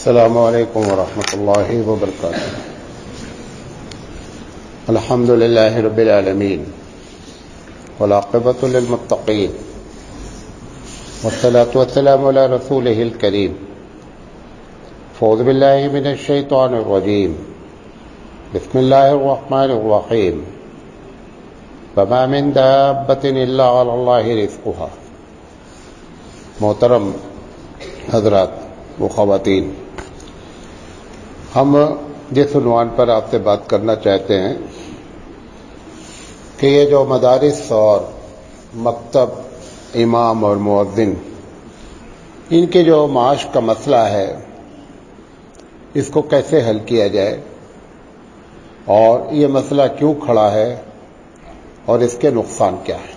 السلام علیکم ورحمۃ اللہ وبرکاتہ۔ الحمد للہ رب العالمین والعاقبۃ للمتقین والصلاة والسلام علی رسولہ الکریم۔ اعوذ باللہ من الشیطان الرجیم، بسم اللہ الرحمن الرحیم۔ وما من دابۃ الا علی اللہ رزقها۔ محترم حضرات و خواتین، ہم جس عنوان پر آپ سے بات کرنا چاہتے ہیں کہ یہ جو مدارس اور مکتب، امام اور مؤذن، ان کے جو معاش کا مسئلہ ہے، اس کو کیسے حل کیا جائے اور یہ مسئلہ کیوں کھڑا ہے اور اس کے نقصان کیا ہے،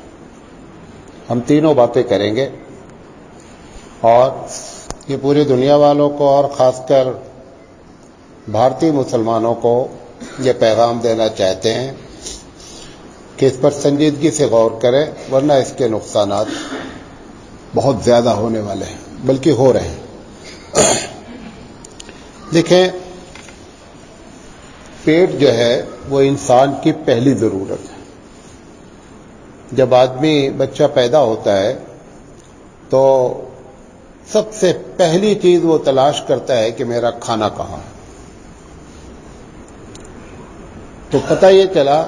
ہم تینوں باتیں کریں گے اور یہ پوری دنیا والوں کو اور خاص کر بھارتی مسلمانوں کو یہ پیغام دینا چاہتے ہیں کہ اس پر سنجیدگی سے غور کریں، ورنہ اس کے نقصانات بہت زیادہ ہونے والے ہیں، بلکہ ہو رہے ہیں۔ دیکھیں، پیٹ جو ہے وہ انسان کی پہلی ضرورت ہے۔ جب آدمی بچہ پیدا ہوتا ہے تو سب سے پہلی چیز وہ تلاش کرتا ہے کہ میرا کھانا کہاں ہے۔ تو پتہ یہ چلا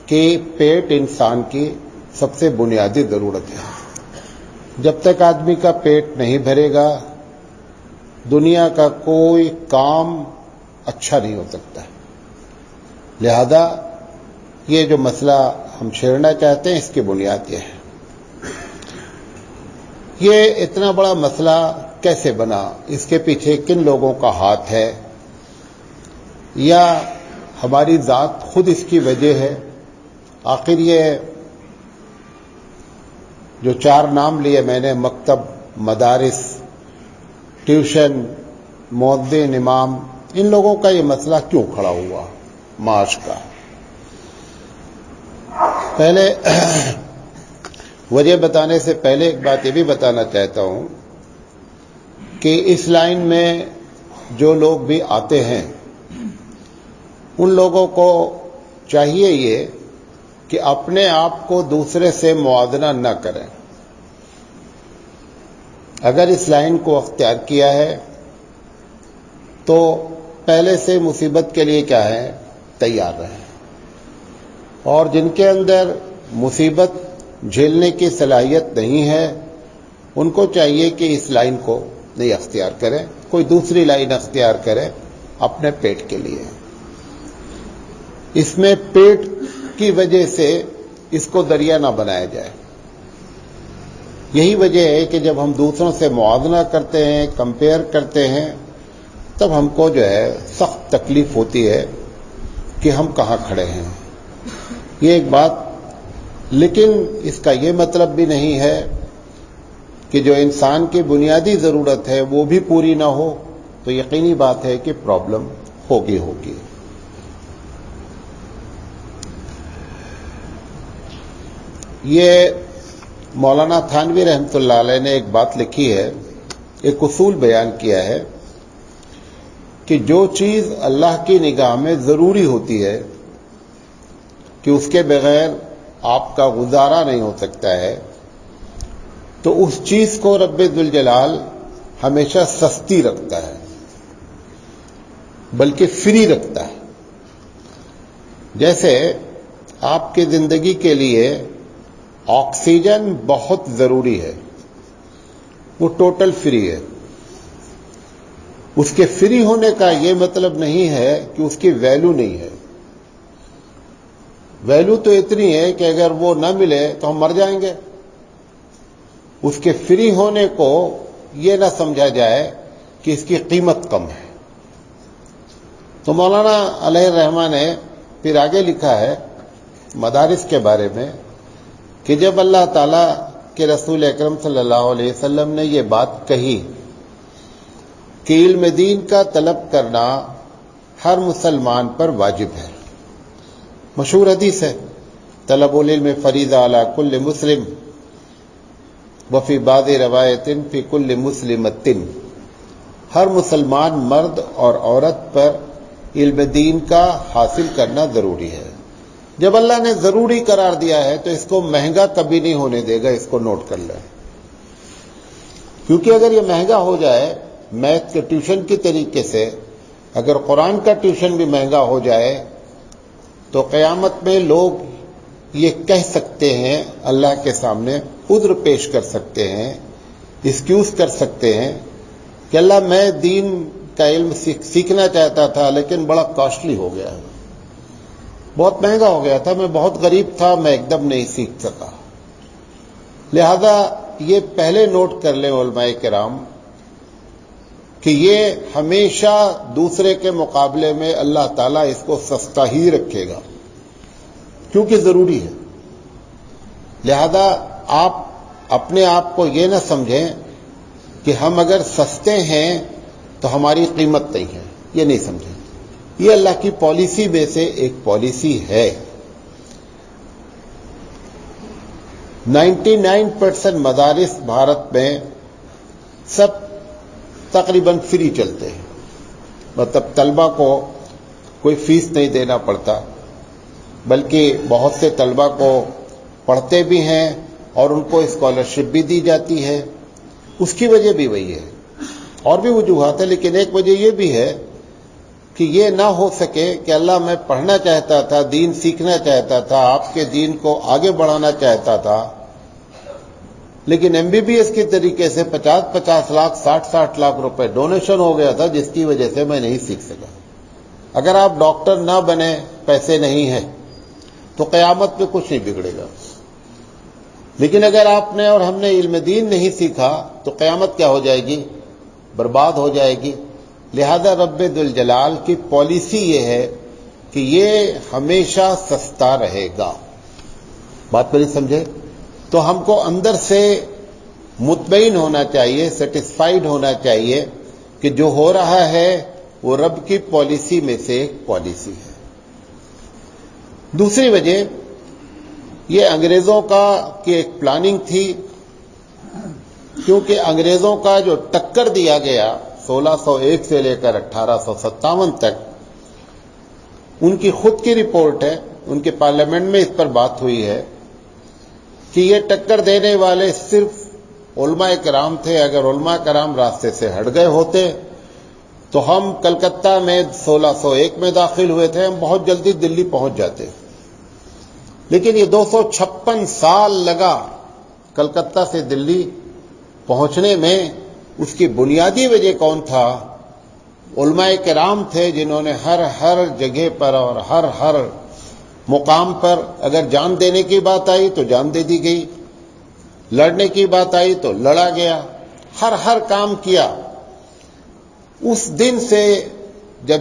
کہ پیٹ انسان کی سب سے بنیادی ضرورت ہے۔ جب تک آدمی کا پیٹ نہیں بھرے گا، دنیا کا کوئی کام اچھا نہیں ہو سکتا۔ لہذا یہ جو مسئلہ ہم چھیڑنا چاہتے ہیں، اس کی بنیاد یہ ہے۔ یہ اتنا بڑا مسئلہ کیسے بنا، اس کے پیچھے کن لوگوں کا ہاتھ ہے، یا ہماری ذات خود اس کی وجہ ہے؟ آخر یہ جو چار نام لیے میں نے، مکتب، مدارس، ٹیوشن، مؤذن، امام، ان لوگوں کا یہ مسئلہ کیوں کھڑا ہوا معاش کا؟ پہلے وجہ بتانے سے پہلے ایک بات یہ بھی بتانا چاہتا ہوں کہ اس لائن میں جو لوگ بھی آتے ہیں، ان لوگوں کو چاہیے یہ کہ اپنے آپ کو دوسرے سے موازنہ نہ کریں۔ اگر اس لائن کو اختیار کیا ہے تو پہلے سے مصیبت کے لیے کیا ہے، تیار رہیں، اور جن کے اندر مصیبت جھیلنے کی صلاحیت نہیں ہے، ان کو چاہیے کہ اس لائن کو نہیں اختیار کریں، کوئی دوسری لائن اختیار کریں اپنے پیٹ کے لیے۔ اس میں پیٹ کی وجہ سے اس کو دریا نہ بنایا جائے۔ یہی وجہ ہے کہ جب ہم دوسروں سے موازنہ کرتے ہیں، کمپیئر کرتے ہیں، تب ہم کو جو ہے سخت تکلیف ہوتی ہے کہ ہم کہاں کھڑے ہیں۔ یہ ایک بات، لیکن اس کا یہ مطلب بھی نہیں ہے کہ جو انسان کی بنیادی ضرورت ہے وہ بھی پوری نہ ہو، تو یقینی بات ہے کہ پرابلم ہوگی۔ یہ مولانا تھانوی رحمۃ اللہ علیہ نے ایک بات لکھی ہے، ایک اصول بیان کیا ہے کہ جو چیز اللہ کی نگاہ میں ضروری ہوتی ہے کہ اس کے بغیر آپ کا گزارا نہیں ہو سکتا ہے، تو اس چیز کو رب ذوالجلال ہمیشہ سستی رکھتا ہے، بلکہ فری رکھتا ہے۔ جیسے آپ کی زندگی کے لیے آکسیجن بہت ضروری ہے، وہ ٹوٹل فری ہے۔ اس کے فری ہونے کا یہ مطلب نہیں ہے کہ اس کی ویلیو نہیں ہے۔ ویلیو تو اتنی ہے کہ اگر وہ نہ ملے تو ہم مر جائیں گے۔ اس کے فری ہونے کو یہ نہ سمجھا جائے کہ اس کی قیمت کم ہے۔ تو مولانا علیہ الرحمہ نے پھر آگے لکھا ہے مدارس کے بارے میں کہ جب اللہ تعالیٰ کے رسول اکرم صلی اللہ علیہ وسلم نے یہ بات کہی کہ علم دین کا طلب کرنا ہر مسلمان پر واجب ہے، مشہور حدیث ہے، طلب العلم فریضہ علی کل مسلم وفی بعض روایت فی کل مسلمۃ۔ ہر مسلمان مرد اور عورت پر علم دین کا حاصل کرنا ضروری ہے۔ جب اللہ نے ضروری قرار دیا ہے تو اس کو مہنگا کبھی نہیں ہونے دے گا، اس کو نوٹ کر لیں، کیونکہ اگر یہ مہنگا ہو جائے میتھ کے ٹیوشن کی طریقے سے، اگر قرآن کا ٹیوشن بھی مہنگا ہو جائے تو قیامت میں لوگ یہ کہہ سکتے ہیں، اللہ کے سامنے عذر پیش کر سکتے ہیں، ایکسکیوز کر سکتے ہیں کہ اللہ میں دین کا علم سیکھنا چاہتا تھا لیکن بڑا کاسٹلی ہو گیا ہے، بہت مہنگا ہو گیا تھا، میں بہت غریب تھا، میں ایک دم نہیں سیکھ سکا۔ لہذا یہ پہلے نوٹ کر لیں علماء کرام کہ یہ ہمیشہ دوسرے کے مقابلے میں اللہ تعالیٰ اس کو سستا ہی رکھے گا، کیونکہ ضروری ہے۔ لہذا آپ اپنے آپ کو یہ نہ سمجھیں کہ ہم اگر سستے ہیں تو ہماری قیمت نہیں ہے، یہ نہیں سمجھیں، یہ اللہ کی پالیسی میں سے ایک پالیسی ہے۔ 99% مدارس بھارت میں سب تقریباً فری چلتے ہیں، مطلب طلبہ کو کوئی فیس نہیں دینا پڑتا، بلکہ بہت سے طلبہ کو پڑھتے بھی ہیں اور ان کو اسکالرشپ بھی دی جاتی ہے۔ اس کی وجہ بھی وہی ہے، اور بھی وجوہات ہیں، لیکن ایک وجہ یہ بھی ہے کہ یہ نہ ہو سکے کہ اللہ میں پڑھنا چاہتا تھا، دین سیکھنا چاہتا تھا، آپ کے دین کو آگے بڑھانا چاہتا تھا، لیکن MBBS کے طریقے سے 50 لاکھ 60 لاکھ روپے ڈونیشن ہو گیا تھا، جس کی وجہ سے میں نہیں سیکھ سکا۔ اگر آپ ڈاکٹر نہ بنے، پیسے نہیں ہیں، تو قیامت میں کچھ نہیں بگڑے گا، لیکن اگر آپ نے اور ہم نے علم دین نہیں سیکھا تو قیامت کیا ہو جائے گی؟ برباد ہو جائے گی۔ لہذا رب ذوالجلال کی پالیسی یہ ہے کہ یہ ہمیشہ سستا رہے گا۔ بات میری سمجھے؟ تو ہم کو اندر سے مطمئن ہونا چاہیے، سیٹسفائیڈ ہونا چاہیے کہ جو ہو رہا ہے وہ رب کی پالیسی میں سے ایک پالیسی ہے۔ دوسری وجہ یہ انگریزوں کی ایک پلاننگ تھی، کیونکہ انگریزوں کا جو ٹکر دیا گیا 1601 سے لے کر 1857 تک، ان کی خود کی رپورٹ ہے، ان کے پارلیمنٹ میں اس پر بات ہوئی ہے کہ یہ ٹکر دینے والے صرف علماء کرام تھے۔ اگر علماء کرام راستے سے ہٹ گئے ہوتے تو ہم کلکتہ میں 1601 میں داخل ہوئے تھے، ہم بہت جلدی دلی پہنچ جاتے، لیکن یہ 256 سال لگا کلکتہ سے دلی پہنچنے میں۔ اس کی بنیادی وجہ کون تھا؟ علماء کرام تھے، جنہوں نے ہر جگہ پر اور ہر مقام پر اگر جان دینے کی بات آئی تو جان دے دی گئی، لڑنے کی بات آئی تو لڑا گیا، ہر کام کیا۔ اس دن سے جب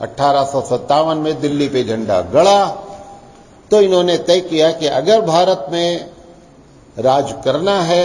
1857 میں دلی پہ جھنڈا گڑا، تو انہوں نے طے کیا کہ اگر بھارت میں راج کرنا ہے،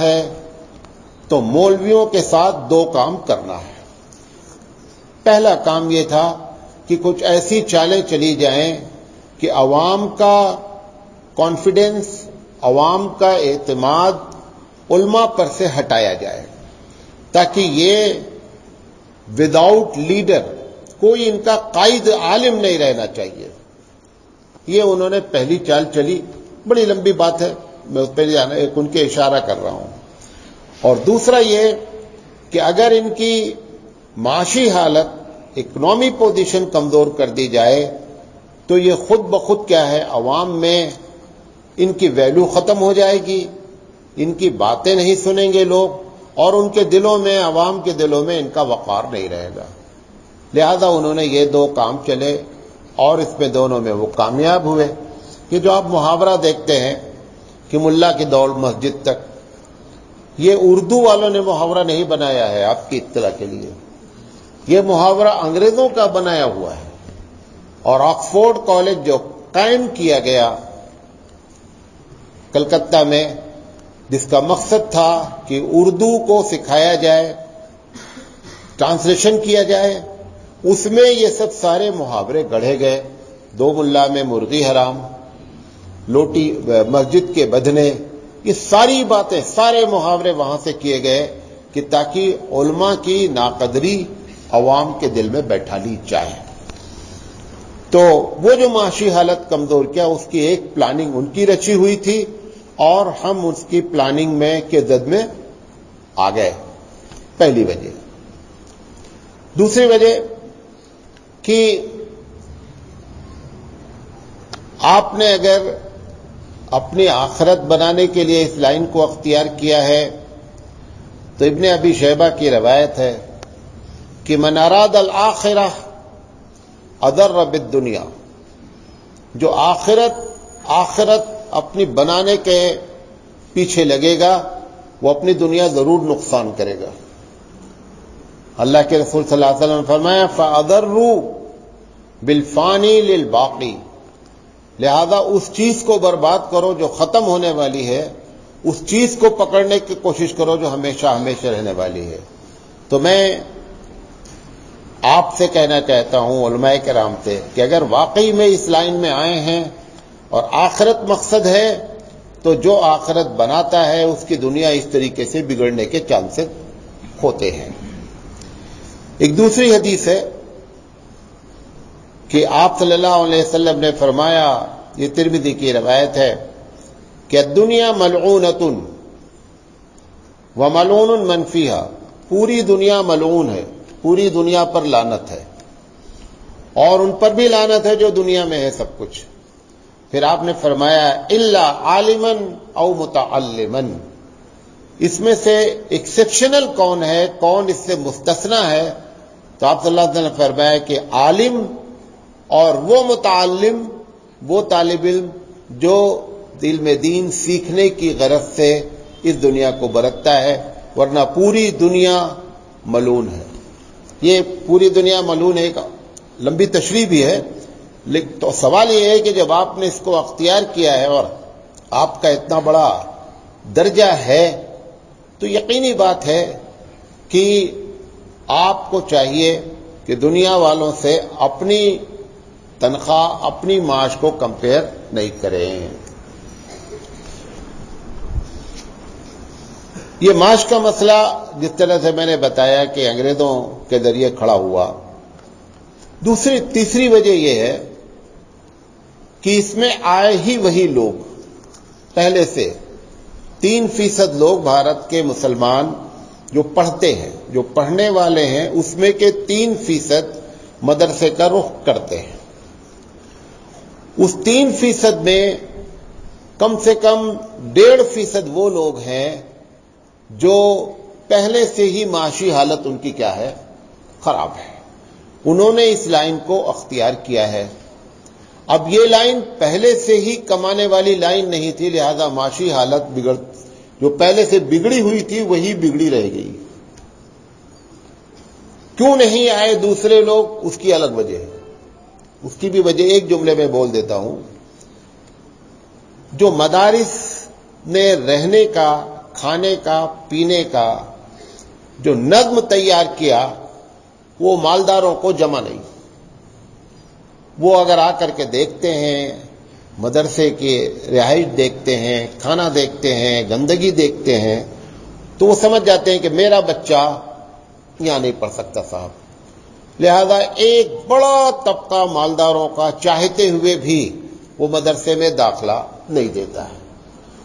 ہے، تو مولویوں کے ساتھ دو کام کرنا ہے۔ پہلا کام یہ تھا کہ کچھ ایسی چالیں چلی جائیں کہ عوام کا کانفیڈنس، عوام کا اعتماد علماء پر سے ہٹایا جائے، تاکہ یہ وداؤٹ لیڈر، کوئی ان کا قائد عالم نہیں رہنا چاہیے۔ یہ انہوں نے پہلی چال چلی، بڑی لمبی بات ہے، میں اس پہ ایک ان کے اشارہ کر رہا ہوں۔ اور دوسرا یہ کہ اگر ان کی معاشی حالت، اکنامی پوزیشن کمزور کر دی جائے تو یہ خود بخود کیا ہے، عوام میں ان کی ویلیو ختم ہو جائے گی، ان کی باتیں نہیں سنیں گے لوگ، اور ان کے دلوں میں، عوام کے دلوں میں ان کا وقار نہیں رہے گا۔ لہذا انہوں نے یہ دو کام چلے اور اس میں دونوں میں وہ کامیاب ہوئے۔ یہ جو آپ محاورہ دیکھتے ہیں کہ ملا کی دوڑ مسجد تک، یہ اردو والوں نے محاورہ نہیں بنایا ہے، آپ کی اطلاع کے لیے، یہ محاورہ انگریزوں کا بنایا ہوا ہے۔ اور آکسفورڈ کالج جو قائم کیا گیا کلکتہ میں، جس کا مقصد تھا کہ اردو کو سکھایا جائے، ٹرانسلیشن کیا جائے، اس میں یہ سب سارے محاورے گڑھے گئے۔ دو ملا میں مرغی حرام، لوٹی مسجد کے بدھنے، یہ ساری باتیں، سارے محاورے وہاں سے کیے گئے کہ تاکہ علماء کی ناقدری عوام کے دل میں بیٹھا لی جائے۔ تو وہ جو معاشی حالت کمزور کیا، اس کی ایک پلاننگ ان کی رچی ہوئی تھی اور ہم اس کی پلاننگ میں کے زد میں آ گئے، پہلی وجہ۔ دوسری وجہ کہ آپ نے اگر اپنی آخرت بنانے کے لیے اس لائن کو اختیار کیا ہے تو ابن ابی شیبہ کی روایت ہے کہ من اراد الآخرہ اضر بالدنیا، جو آخرت اپنی بنانے کے پیچھے لگے گا وہ اپنی دنیا ضرور نقصان کرے گا۔ اللہ کے رسول صلی اللہ علیہ وسلم نے فرمایا فَأَضَرُّوا بِالْفَانِي لِلْبَاقِي، لہذا اس چیز کو برباد کرو جو ختم ہونے والی ہے، اس چیز کو پکڑنے کی کوشش کرو جو ہمیشہ ہمیشہ رہنے والی ہے۔ تو میں آپ سے کہنا چاہتا ہوں، علماء کرام سے، کہ اگر واقعی میں اس لائن میں آئے ہیں اور آخرت مقصد ہے تو جو آخرت بناتا ہے اس کی دنیا اس طریقے سے بگڑنے کے چانسز ہوتے ہیں۔ ایک دوسری حدیث ہے کہ آپ صلی اللہ علیہ وسلم نے فرمایا، یہ ترمذی کی روایت ہے کہ الدنیا ملعونۃ وملعون من فیہا، پوری دنیا ملعون ہے، پوری دنیا پر لعنت ہے، اور ان پر بھی لعنت ہے جو دنیا میں ہے سب کچھ۔ پھر آپ نے فرمایا الا عالما او متعلما، اس میں سے ایکسیپشنل کون ہے، کون اس سے مستثنا ہے؟ تو آپ صلی اللہ علیہ وسلم نے فرمایا کہ عالم اور وہ متعلم، وہ طالب علم جو علم دین سیکھنے کی غرض سے اس دنیا کو برتتا ہے، ورنہ پوری دنیا ملعون ہے۔ یہ پوری دنیا ملعون ہے، ایک لمبی تشریح بھی ہے، لیکن تو سوال یہ ہے کہ جب آپ نے اس کو اختیار کیا ہے اور آپ کا اتنا بڑا درجہ ہے تو یقینی بات ہے کہ آپ کو چاہیے کہ دنیا والوں سے اپنی تنخواہ، اپنی معاش کو کمپیئر نہیں کریں۔ یہ معاش کا مسئلہ جس طرح سے میں نے بتایا کہ انگریزوں کے ذریعے کھڑا ہوا۔ تیسری وجہ یہ ہے کہ اس میں آئے ہی وہی لوگ، پہلے سے 3% لوگ بھارت کے مسلمان جو پڑھتے ہیں، جو پڑھنے والے ہیں، اس میں کے 3% مدرسے کا رخ کرتے ہیں۔ اس 3% میں کم سے کم 1.5% وہ لوگ ہیں جو پہلے سے ہی معاشی حالت ان کی کیا ہے، خراب ہے، انہوں نے اس لائن کو اختیار کیا ہے۔ اب یہ لائن پہلے سے ہی کمانے والی لائن نہیں تھی، لہذا معاشی حالت جو پہلے سے بگڑی ہوئی تھی وہی بگڑی رہ گئی۔ کیوں نہیں آئے دوسرے لوگ، اس کی الگ وجہ ہے، اس کی بھی وجہ ایک جملے میں بول دیتا ہوں۔ جو مدارس نے رہنے کا، کھانے کا، پینے کا جو نظم تیار کیا وہ مالداروں کو جمع نہیں۔ وہ اگر آ کر کے دیکھتے ہیں، مدرسے کی رہائش دیکھتے ہیں، کھانا دیکھتے ہیں، گندگی دیکھتے ہیں، تو وہ سمجھ جاتے ہیں کہ میرا بچہ یہاں نہیں پڑھ سکتا صاحب۔ لہذا ایک بڑا طبقہ مالداروں کا چاہتے ہوئے بھی وہ مدرسے میں داخلہ نہیں دیتا ہے۔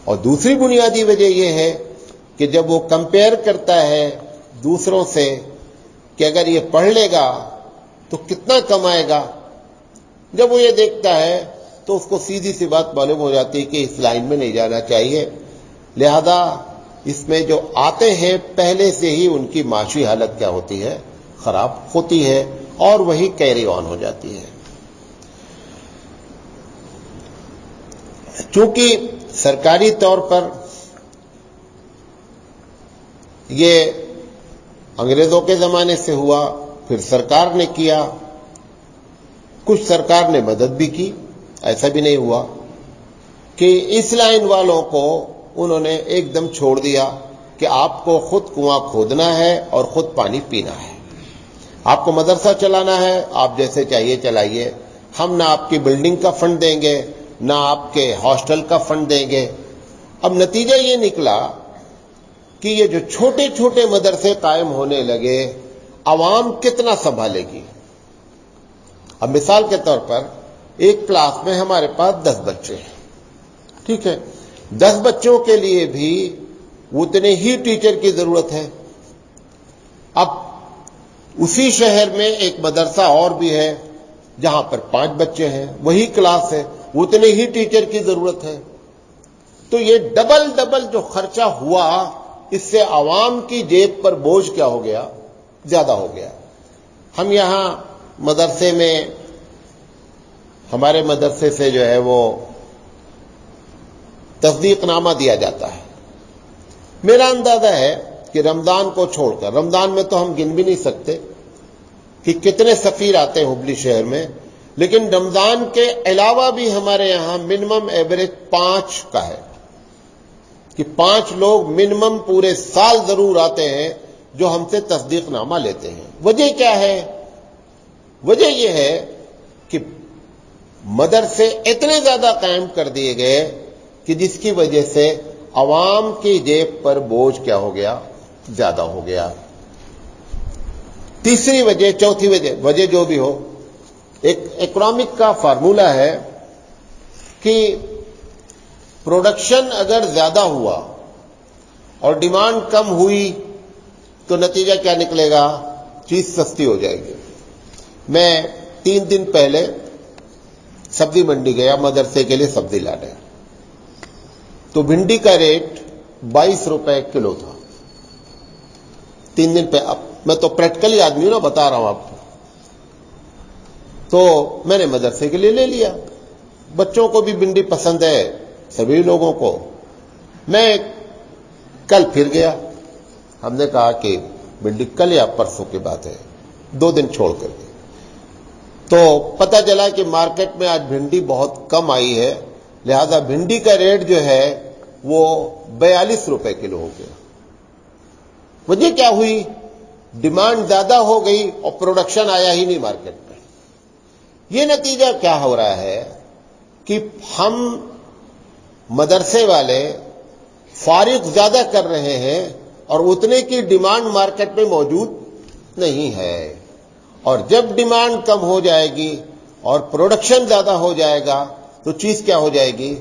اور دوسری بنیادی وجہ یہ ہے کہ جب وہ کمپیئر کرتا ہے دوسروں سے کہ اگر یہ پڑھ لے گا تو کتنا کمائے گا، جب وہ یہ دیکھتا ہے تو اس کو سیدھی سی بات معلوم ہو جاتی ہے کہ اس لائن میں نہیں جانا چاہیے۔ لہذا اس میں جو آتے ہیں پہلے سے ہی ان کی معاشی حالت کیا ہوتی ہے، خراب ہوتی ہے، اور وہی کیری آن ہو جاتی ہے۔ چونکہ سرکاری طور پر یہ انگریزوں کے زمانے سے ہوا، پھر سرکار نے کیا، کچھ سرکار نے مدد بھی کی، ایسا بھی نہیں ہوا کہ اس لائن والوں کو انہوں نے ایک دم چھوڑ دیا کہ آپ کو خود کنواں کھودنا ہے اور خود پانی پینا ہے، آپ کو مدرسہ چلانا ہے، آپ جیسے چاہیے چلائیے، ہم نہ آپ کی بلڈنگ کا فنڈ دیں گے، نہ آپ کے ہاسٹل کا فنڈ دیں گے، اب نتیجہ یہ نکلا کہ یہ جو چھوٹے چھوٹے مدرسے قائم ہونے لگے، عوام کتنا سنبھالے گی؟ اب مثال کے طور پر ایک کلاس میں ہمارے پاس 10 بچے ہیں، ٹھیک ہے، 10 بچوں کے لیے بھی اتنے ہی ٹیچر کی ضرورت ہے۔ اب اسی شہر میں ایک مدرسہ اور بھی ہے جہاں پر 5 بچے ہیں، وہی کلاس ہے، اتنے ہی ٹیچر کی ضرورت ہے۔ تو یہ ڈبل جو خرچہ ہوا، اس سے عوام کی جیب پر بوجھ کیا ہو گیا؟ زیادہ ہو گیا۔ ہم یہاں مدرسے میں، ہمارے مدرسے سے جو ہے وہ تصدیق نامہ دیا جاتا ہے۔ میرا اندازہ ہے کہ رمضان کو چھوڑ کر، رمضان میں تو ہم گن بھی نہیں سکتے کہ کتنے سفیر آتے ہیں ہبلی شہر میں، لیکن رمضان کے علاوہ بھی ہمارے یہاں منیمم ایوریج 5 کا ہے کہ 5 لوگ منیمم پورے سال ضرور آتے ہیں جو ہم سے تصدیق نامہ لیتے ہیں۔ وجہ کیا ہے؟ وجہ یہ ہے کہ مدرسے اتنے زیادہ قائم کر دیے گئے کہ جس کی وجہ سے عوام کی جیب پر بوجھ کیا ہو گیا؟ زیادہ ہو گیا۔ تیسری وجہ، چوتھی وجہ جو بھی ہو، ایک اکنامک کا فارمولہ ہے کہ پروڈکشن اگر زیادہ ہوا اور ڈیمانڈ کم ہوئی تو نتیجہ کیا نکلے گا؟ چیز سستی ہو جائے گی۔ میں 3 دن پہلے سبزی منڈی گیا مدرسے کے لیے سبزی لانے، تو بھنڈی کا ریٹ 22 روپے کلو تھا 3 دن پہ۔ اب میں تو پریکٹیکلی آدمی ہوں نا، بتا رہا ہوں آپ کو۔ تو میں نے مدرسے کے لیے لے لیا، بچوں کو بھی بھنڈی پسند ہے، سبھی لوگوں کو۔ میں کل پھر گیا، ہم نے کہا کہ بھنڈی کل یا پرسوں کی بات ہے، 2 دن چھوڑ کر کے، تو پتہ چلا کہ مارکیٹ میں آج بھنڈی بہت کم آئی ہے، لہذا بھنڈی کا ریٹ جو ہے وہ 42 روپے کلو ہو گیا۔ وجہ کیا ہوئی؟ ڈیمانڈ زیادہ ہو گئی اور پروڈکشن آیا ہی نہیں مارکیٹ میں۔ یہ نتیجہ کیا ہو رہا ہے کہ ہم مدرسے والے فارغ زیادہ کر رہے ہیں اور اتنے کی ڈیمانڈ مارکیٹ میں موجود نہیں ہے، اور جب ڈیمانڈ کم ہو جائے گی اور پروڈکشن زیادہ ہو جائے گا تو چیز کیا ہو جائے گی؟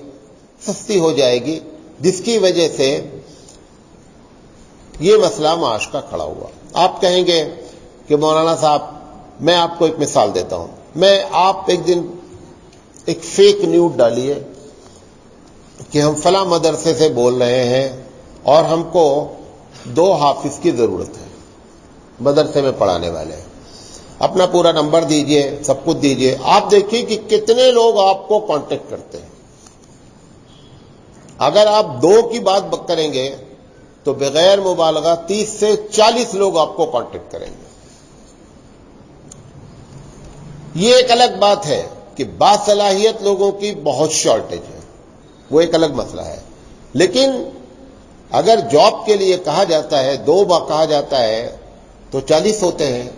سستی ہو جائے گی، جس کی وجہ سے یہ مسئلہ معاش کا کھڑا ہوا۔ آپ کہیں گے کہ مولانا صاحب، میں آپ کو ایک مثال دیتا ہوں۔ آپ ایک دن ایک فیک نیوز ڈالیے کہ ہم فلاں مدرسے سے بول رہے ہیں اور ہم کو 2 حافظ کی ضرورت ہے مدرسے میں پڑھانے والے ہیں، اپنا پورا نمبر دیجئے، سب کچھ دیجئے۔ آپ دیکھیے کہ کتنے لوگ آپ کو کانٹیکٹ کرتے ہیں۔ اگر آپ 2 کی بات کریں گے تو بغیر مبالغہ 30 سے 40 لوگ آپ کو کانٹیکٹ کریں گے۔ یہ ایک الگ بات ہے کہ باصلاحیت لوگوں کی بہت شارٹیج ہے، وہ ایک الگ مسئلہ ہے، لیکن اگر جاب کے لیے کہا جاتا ہے 2 کہا جاتا ہے تو 40 ہوتے ہیں۔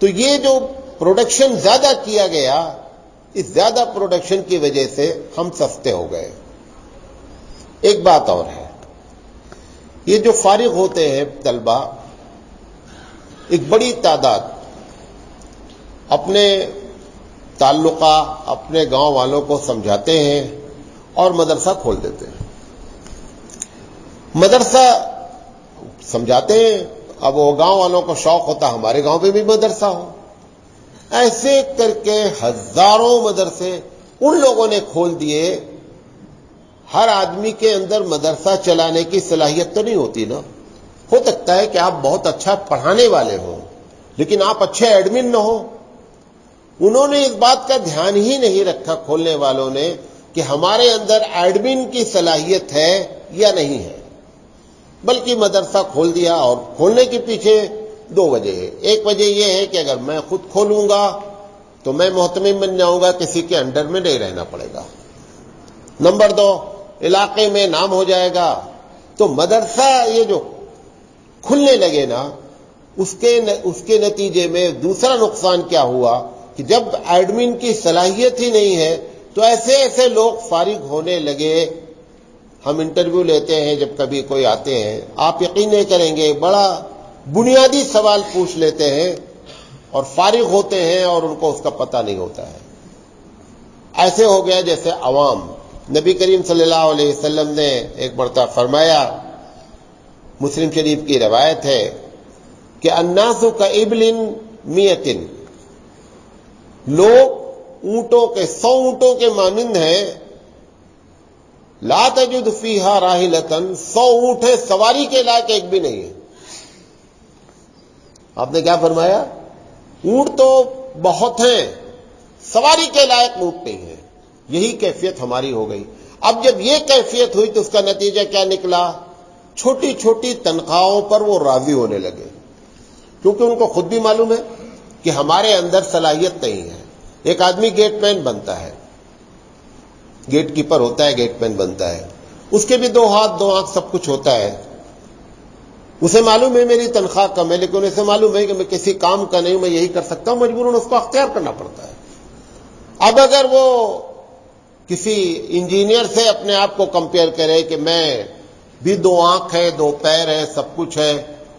تو یہ جو پروڈکشن زیادہ کیا گیا، اس زیادہ پروڈکشن کی وجہ سے ہم سستے ہو گئے۔ ایک بات اور ہے، یہ جو فارغ ہوتے ہیں طلبہ، ایک بڑی تعداد اپنے تعلقہ، اپنے گاؤں والوں کو سمجھاتے ہیں اور مدرسہ کھول دیتے ہیں۔ مدرسہ سمجھاتے ہیں، اب وہ گاؤں والوں کو شوق ہوتا ہمارے گاؤں میں بھی مدرسہ ہو۔ ایسے کر کے ہزاروں مدرسے ان لوگوں نے کھول دیے۔ ہر آدمی کے اندر مدرسہ چلانے کی صلاحیت تو نہیں ہوتی نا۔ ہو سکتا ہے کہ آپ بہت اچھا پڑھانے والے ہوں، لیکن آپ اچھے ایڈمن نہ ہو۔ انہوں نے اس بات کا دھیان ہی نہیں رکھا کھولنے والوں نے کہ ہمارے اندر ایڈمن کی صلاحیت ہے یا نہیں ہے، بلکہ مدرسہ کھول دیا۔ اور کھولنے کے پیچھے 2 وجہ ہے۔ ایک وجہ یہ ہے کہ اگر میں خود کھولوں گا تو میں محتمم بن جاؤں گا، کسی کے انڈر میں نہیں رہنا پڑے گا۔ نمبر 2، علاقے میں نام ہو جائے گا۔ تو مدرسہ یہ جو کھلنے لگے نا، اس کے نتیجے میں دوسرا نقصان کیا ہوا کہ جب ایڈمن کی صلاحیت ہی نہیں ہے تو ایسے ایسے لوگ فارغ ہونے لگے۔ ہم انٹرویو لیتے ہیں جب کبھی کوئی آتے ہیں، آپ یقین نہیں کریں گے بڑا بنیادی سوال پوچھ لیتے ہیں اور فارغ ہوتے ہیں اور ان کو اس کا پتہ نہیں ہوتا ہے. ایسے ہو گیا جیسے عوام. نبی کریم صلی اللہ علیہ وسلم نے ایک مرتبہ فرمایا، مسلم شریف کی روایت ہے کہ الناس کابل میۃ، لوگ اونٹوں کے 100 اونٹوں کے مانند ہیں، لا تجد فیہا راحلۃ، 100 اونٹ ہیں، سواری کے لائق ایک بھی نہیں ہے. آپ نے کیا فرمایا؟ اونٹ تو بہت ہیں، سواری کے لائق اونٹ نہیں ہے. یہی کیفیت ہماری ہو گئی. اب جب یہ کیفیت ہوئی تو اس کا نتیجہ کیا نکلا؟ چھوٹی چھوٹی تنخواہوں پر وہ راضی ہونے لگے، کیونکہ ان کو خود بھی معلوم ہے کہ ہمارے اندر صلاحیت نہیں ہے. ایک آدمی گیٹ مین بنتا ہے، گیٹ کیپر ہوتا ہے، گیٹ مین بنتا ہے، اس کے بھی 2 ہاتھ 2 آنکھ سب کچھ ہوتا ہے. اسے معلوم ہے میری تنخواہ کم ہے، لیکن اسے معلوم ہے کہ میں کسی کام کا نہیں، میں یہی کر سکتا ہوں، مجبوراً اس کو اختیار کرنا پڑتا ہے. اب اگر وہ کسی انجینئر سے اپنے آپ کو کمپیئر کرے کہ میں بھی 2 آنکھ ہے، 2 پیر ہے، سب کچھ ہے،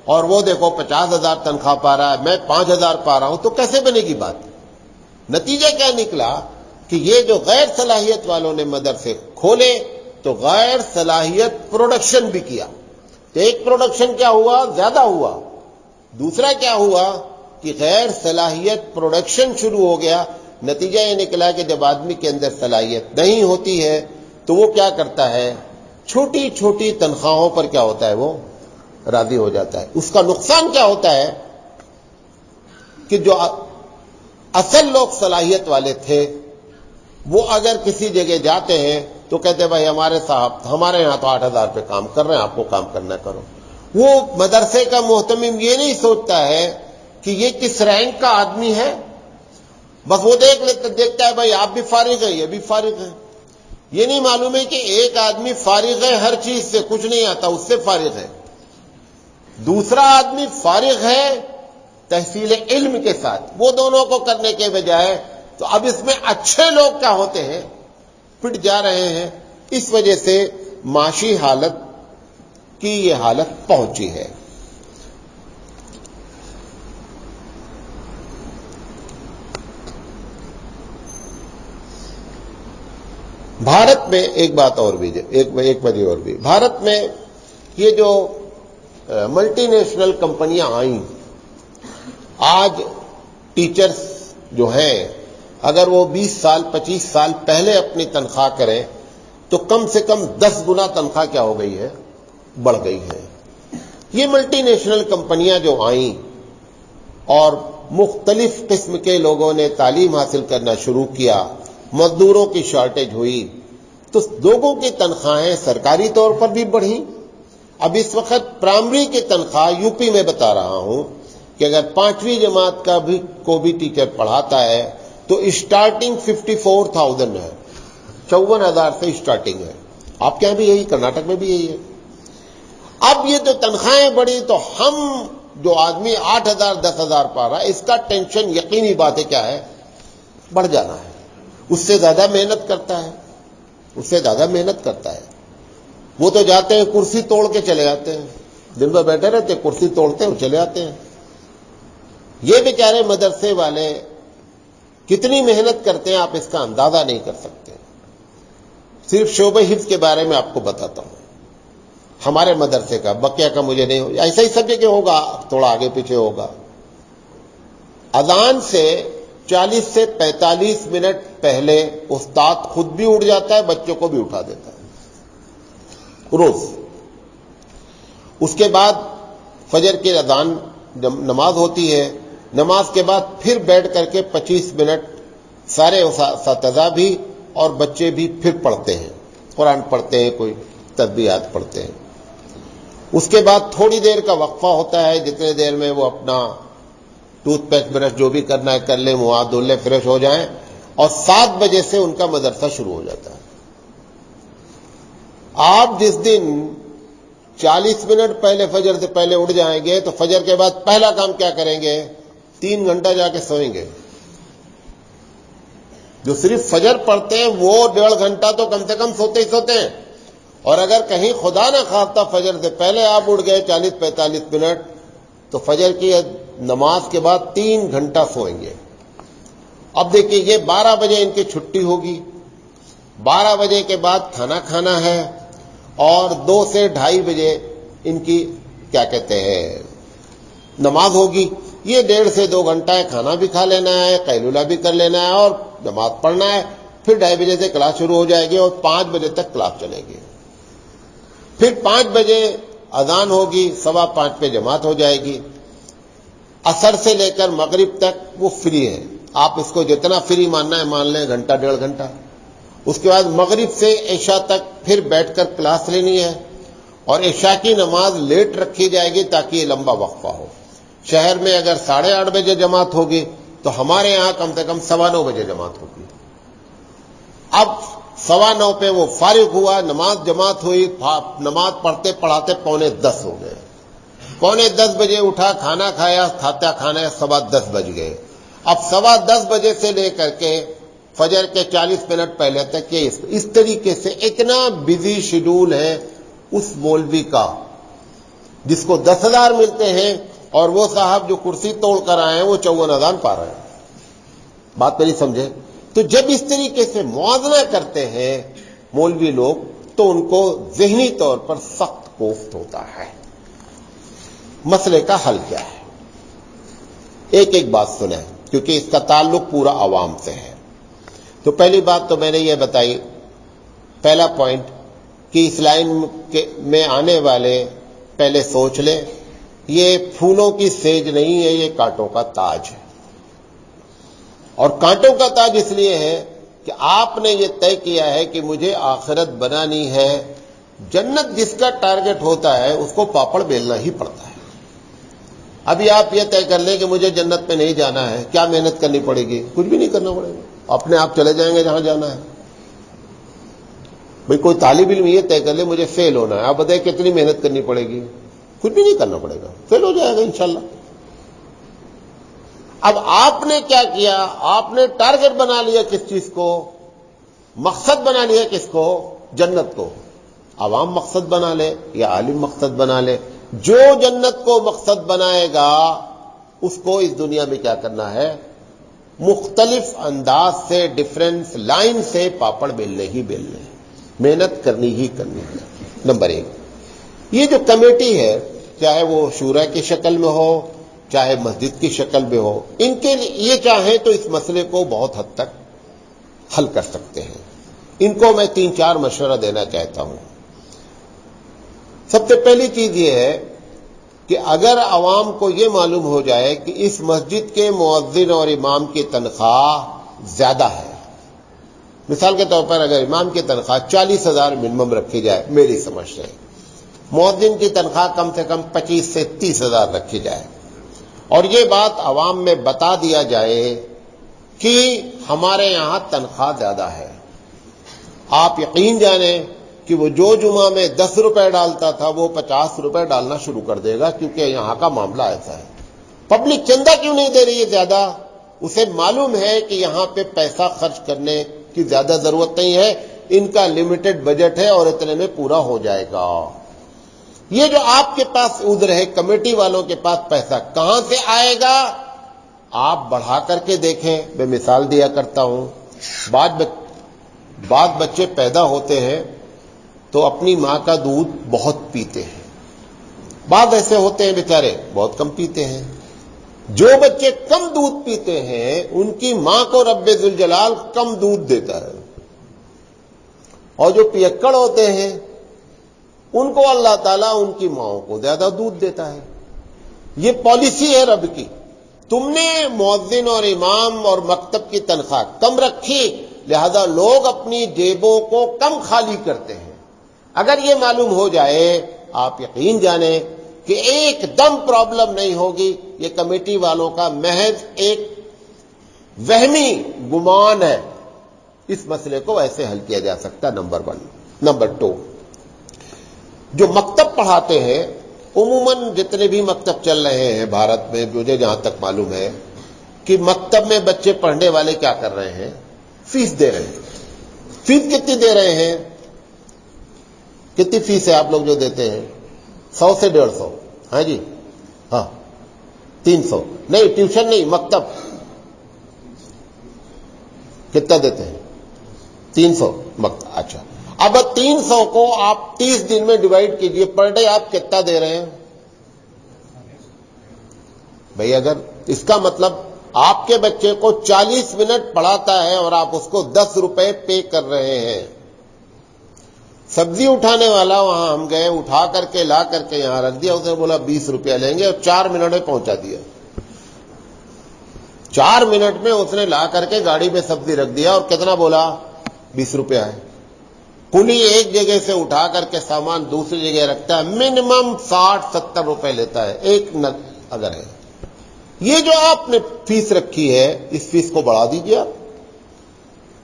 اور وہ دیکھو 50,000 تنخواہ پا رہا ہے، میں 5,000 پا رہا ہوں، تو کیسے بنے گی بات؟ نتیجہ کیا نکلا کہ یہ جو غیر صلاحیت والوں نے مدرسے کھولے تو غیر صلاحیت پروڈکشن بھی کیا. تو ایک پروڈکشن کیا ہوا؟ زیادہ ہوا. دوسرا کیا ہوا کہ غیر صلاحیت پروڈکشن شروع ہو گیا. نتیجہ یہ نکلا کہ جب آدمی کے اندر صلاحیت نہیں ہوتی ہے تو وہ کیا کرتا ہے؟ چھوٹی چھوٹی تنخواہوں پر کیا ہوتا ہے؟ وہ راضی ہو جاتا ہے. اس کا نقصان کیا ہوتا ہے کہ جو اصل لوگ صلاحیت والے تھے وہ اگر کسی جگہ جاتے ہیں تو کہتے ہیں بھائی ہمارے صاحب ہمارے یہاں تو 8,000 پہ کام کر رہے ہیں، آپ کو کام کرنا کرو. وہ مدرسے کا محتمم یہ نہیں سوچتا ہے کہ یہ کس رینک کا آدمی ہے، بس وہ دیکھتا ہے بھائی آپ بھی فارغ ہیں، یہ بھی فارغ ہے. یہ نہیں معلوم ہے کہ ایک آدمی فارغ ہے ہر چیز سے، کچھ نہیں آتا اس سے فارغ ہے. دوسرا آدمی فارغ ہے تحصیل علم کے ساتھ، وہ دونوں کو کرنے کے بجائے. تو اب اس میں اچھے لوگ کیا ہوتے ہیں؟ پٹ جا رہے ہیں. اس وجہ سے معاشی حالت کی یہ حالت پہنچی ہے. بھارت میں ایک بات اور بھی، ایک وجہ اور بھی، بھارت میں یہ جو ملٹی نیشنل کمپنیاں آئیں، آج ٹیچرز جو ہیں اگر وہ 20 سال 25 سال پہلے اپنی تنخواہ کریں تو کم سے کم 10 گنا تنخواہ کیا ہو گئی ہے؟ بڑھ گئی ہے. یہ ملٹی نیشنل کمپنیاں جو آئیں اور مختلف قسم کے لوگوں نے تعلیم حاصل کرنا شروع کیا، مزدوروں کی شارٹیج ہوئی، تو لوگوں کی تنخواہیں سرکاری طور پر بھی بڑھیں. اب اس وقت پرائمری کی تنخواہ یو پی میں بتا رہا ہوں کہ اگر 5ویں جماعت کا بھی کو بھی ٹیچر پڑھاتا ہے تو اسٹارٹنگ 54,000 ہے، 54,000 سے اسٹارٹنگ ہے. آپ کے یہاں بھی یہی، کرناٹک میں بھی یہی ہے. اب یہ جو تنخواہیں بڑھی تو ہم جو آدمی 8,000 10,000 پا رہا ہے اس کا ٹینشن یقینی بات ہے کیا ہے؟ بڑھ جانا ہے. اس سے زیادہ محنت کرتا ہے، اس سے زیادہ محنت کرتا ہے. وہ تو جاتے ہیں کرسی توڑ کے چلے جاتے ہیں، دن بھر بیٹھے رہتے ہیں، کرسی توڑتے ہیں اور چلے جاتے ہیں. یہ بیچارے مدرسے والے کتنی محنت کرتے ہیں آپ اس کا اندازہ نہیں کر سکتے. صرف شعبہ حفظ کے بارے میں آپ کو بتاتا ہوں، ہمارے مدرسے کا، بقیہ کا مجھے نہیں، ایسا ہی سب جگہ ہوگا، تھوڑا آگے پیچھے ہوگا. اذان سے 40 سے 45 منٹ پہلے استاد خود بھی اٹھ جاتا ہے، بچوں کو بھی اٹھا دیتا ہے روز. اس کے بعد فجر کی اذان نماز ہوتی ہے، نماز کے بعد پھر بیٹھ کر کے 25 منٹ سارے اساتذہ بھی اور بچے بھی پھر پڑھتے ہیں، قرآن پڑھتے ہیں، کوئی تسبیحات پڑھتے ہیں. اس کے بعد تھوڑی دیر کا وقفہ ہوتا ہے، جتنے دیر میں وہ اپنا ٹوتھ پیسٹ برش جو بھی کرنا ہے کر لیں، منہ ہاتھ دھل لیں، فریش ہو جائیں، اور 7 بجے سے ان کا مدرسہ شروع ہو جاتا ہے. آپ جس دن 40 منٹ پہلے فجر سے پہلے اٹھ جائیں گے تو فجر کے بعد پہلا کام کیا کریں گے؟ 3 گھنٹہ جا کے سوئیں گے. جو صرف فجر پڑھتے ہیں وہ 1.5 گھنٹہ تو کم سے کم سوتے ہی سوتے ہیں. اور اگر کہیں خدا نہ خواستہ فجر سے پہلے آپ اٹھ گئے 40-45 منٹ تو فجر کی نماز کے بعد 3 گھنٹہ سوئیں گے. اب دیکھیے یہ 12 بجے ان کی چھٹی ہوگی, 12 بجے کے بعد کھانا کھانا ہے, اور 2 سے 2:30 بجے ان کی کیا کہتے ہیں نماز ہوگی. یہ 1.5 سے 2 گھنٹہ ہے, کھانا بھی کھا لینا ہے, قیلولہ بھی کر لینا ہے اور نماز پڑھنا ہے. پھر 2:30 بجے سے کلاس شروع ہو جائے گی اور 5 بجے تک کلاس چلے گی. پھر 5 بجے اذان ہوگی, 5:15 پہ جماعت ہو جائے گی. عصر سے لے کر مغرب تک وہ فری ہے, آپ اس کو جتنا فری ماننا ہے مان لیں, گھنٹہ 1.5 گھنٹہ. اس کے بعد مغرب سے عشاء تک پھر بیٹھ کر کلاس لینی ہے, اور عشاء کی نماز لیٹ رکھی جائے گی تاکہ یہ لمبا وقفہ ہو. شہر میں اگر 8:30 بجے جماعت ہوگی تو ہمارے یہاں کم سے کم 9:15 بجے جماعت ہوگی. اب 9:15 پہ وہ فارغ ہوا, نماز جماعت ہوئی, نماز پڑھتے پڑھاتے 9:45 ہو گئے. 9:45 بجے اٹھا, کھانا کھایا, کھانا 10:15 بج گئے. اب 10:15 بجے سے لے کر کے فجر کے 40 منٹ پہلے تک یہ اس طریقے سے اتنا بزی شیڈول ہے اس مولوی کا جس کو 10,000 ملتے ہیں, اور وہ صاحب جو کرسی توڑ کر آئے ہیں وہ 54,000 پا رہے ہیں. بات میری سمجھے؟ تو جب اس طریقے سے موازنہ کرتے ہیں مولوی لوگ تو ان کو ذہنی طور پر سخت کوفت ہوتا ہے. مسئلے کا حل کیا ہے؟ ایک ایک بات سنیں کیونکہ اس کا تعلق پورا عوام سے ہے. تو پہلی بات تو میں نے یہ بتائی, پہلا پوائنٹ کہ اس لائن میں آنے والے پہلے سوچ لیں, یہ پھولوں کی سیج نہیں ہے, یہ کانٹوں کا تاج ہے. اور کانٹوں کا تاج اس لیے ہے کہ آپ نے یہ طے کیا ہے کہ مجھے آخرت بنانی ہے. جنت جس کا ٹارگٹ ہوتا ہے اس کو پاپڑ بیلنا ہی پڑتا ہے. ابھی آپ یہ طے کر لیں کہ مجھے جنت میں نہیں جانا ہے, کیا محنت کرنی پڑے گی؟ کچھ بھی نہیں کرنا پڑے گا, اپنے آپ چلے جائیں گے جہاں جانا ہے. بھئی کوئی طالب علم یہ طے کر لے مجھے فیل ہونا ہے, آپ بتائیں کتنی محنت کرنی پڑے گی؟ کچھ بھی نہیں کرنا پڑے گا, فیل ہو جائے گا انشاءاللہ. اب آپ نے کیا کیا؟ آپ نے ٹارگٹ بنا لیا کس چیز کو؟ مقصد بنا لیا کس کو؟ جنت کو. عوام مقصد بنا لے یا عالم مقصد بنا لے, جو جنت کو مقصد بنائے گا اس کو اس دنیا میں کیا کرنا ہے؟ مختلف انداز سے, ڈفرنس لائن سے پاپڑ بیلنے ہی بیلنے, محنت کرنی ہی کرنی ہے. نمبر 1, یہ جو کمیٹی ہے چاہے وہ شورا کی شکل میں ہو چاہے مسجد کی شکل میں ہو, ان کے لیے یہ چاہیں تو اس مسئلے کو بہت حد تک حل کر سکتے ہیں. ان کو میں 3-4 مشورہ دینا چاہتا ہوں. سب سے پہلی چیز یہ ہے کہ اگر عوام کو یہ معلوم ہو جائے کہ اس مسجد کے مؤذن اور امام کی تنخواہ زیادہ ہے, مثال کے طور پر اگر امام کی تنخواہ 40,000 منیمم رکھی جائے میری سمجھ سے, مؤذن کی تنخواہ کم سے کم 25 سے 30,000 رکھی جائے, اور یہ بات عوام میں بتا دیا جائے کہ ہمارے یہاں تنخواہ زیادہ ہے, آپ یقین جانیں کہ وہ جو جمعہ میں 10 روپے ڈالتا تھا وہ 50 روپے ڈالنا شروع کر دے گا, کیونکہ یہاں کا معاملہ ایسا ہے. پبلک چندہ کیوں نہیں دے رہی ہے زیادہ؟ اسے معلوم ہے کہ یہاں پہ پیسہ خرچ کرنے کی زیادہ ضرورت نہیں ہے, ان کا لمیٹڈ بجٹ ہے اور اتنے میں پورا ہو جائے گا. یہ جو آپ کے پاس ادھر ہے کمیٹی والوں کے پاس پیسہ کہاں سے آئے گا؟ آپ بڑھا کر کے دیکھیں. میں مثال دیا کرتا ہوں, بعض بچے پیدا ہوتے ہیں تو اپنی ماں کا دودھ بہت پیتے ہیں, بعض ایسے ہوتے ہیں بیچارے بہت کم پیتے ہیں. جو بچے کم دودھ پیتے ہیں ان کی ماں کو رب ذوالجلال کم دودھ دیتا ہے, اور جو پیکڑ ہوتے ہیں ان کو اللہ تعالیٰ ان کی ماؤں کو زیادہ دودھ دیتا ہے. یہ پالیسی ہے رب کی. تم نے مؤذن اور امام اور مکتب کی تنخواہ کم رکھی, لہذا لوگ اپنی جیبوں کو کم خالی کرتے ہیں. اگر یہ معلوم ہو جائے, آپ یقین جانیں کہ ایک دم پرابلم نہیں ہوگی. یہ کمیٹی والوں کا محض ایک وہمی گمان ہے. اس مسئلے کو ایسے حل کیا جا سکتا. نمبر 1. نمبر 2, جو مکتب پڑھاتے ہیں, عموماً جتنے بھی مکتب چل رہے ہیں بھارت میں, مجھے جہاں تک معلوم ہے کہ مکتب میں بچے پڑھنے والے کیا کر رہے ہیں؟ فیس دے رہے ہیں. فیس کتنی دے رہے ہیں؟ کتنی فیس ہے آپ لوگ جو دیتے ہیں؟ 100 سے 150. ہاں جی، ہاں 300. نہیں ٹیوشن نہیں، مکتب کتنا دیتے ہیں؟ 300 مکتب. اچھا، اب 300 کو آپ 30 دن میں ڈیوائڈ کیجئے، پر ڈے آپ کتنا دے رہے ہیں بھئی؟ اگر اس کا مطلب آپ کے بچے کو 40 منٹ پڑھاتا ہے اور آپ اس کو 10 روپے پے کر رہے ہیں. سبزی اٹھانے والا وہاں ہم گئے، اٹھا کر کے لا کر کے یہاں رکھ دیا، اس نے بولا 20 روپیہ لیں گے، اور 4 منٹ میں پہنچا دیا. 4 منٹ میں اس نے لا کر کے گاڑی میں سبزی رکھ دیا، اور کتنا بولا؟ 20 روپیہ ہے. کلی ایک جگہ سے اٹھا کر کے سامان دوسری جگہ رکھتا ہے، منیمم 60-70 روپے لیتا ہے ایک نگ اگر ہے. یہ جو آپ نے فیس رکھی ہے، اس فیس کو بڑھا دیجیے، آپ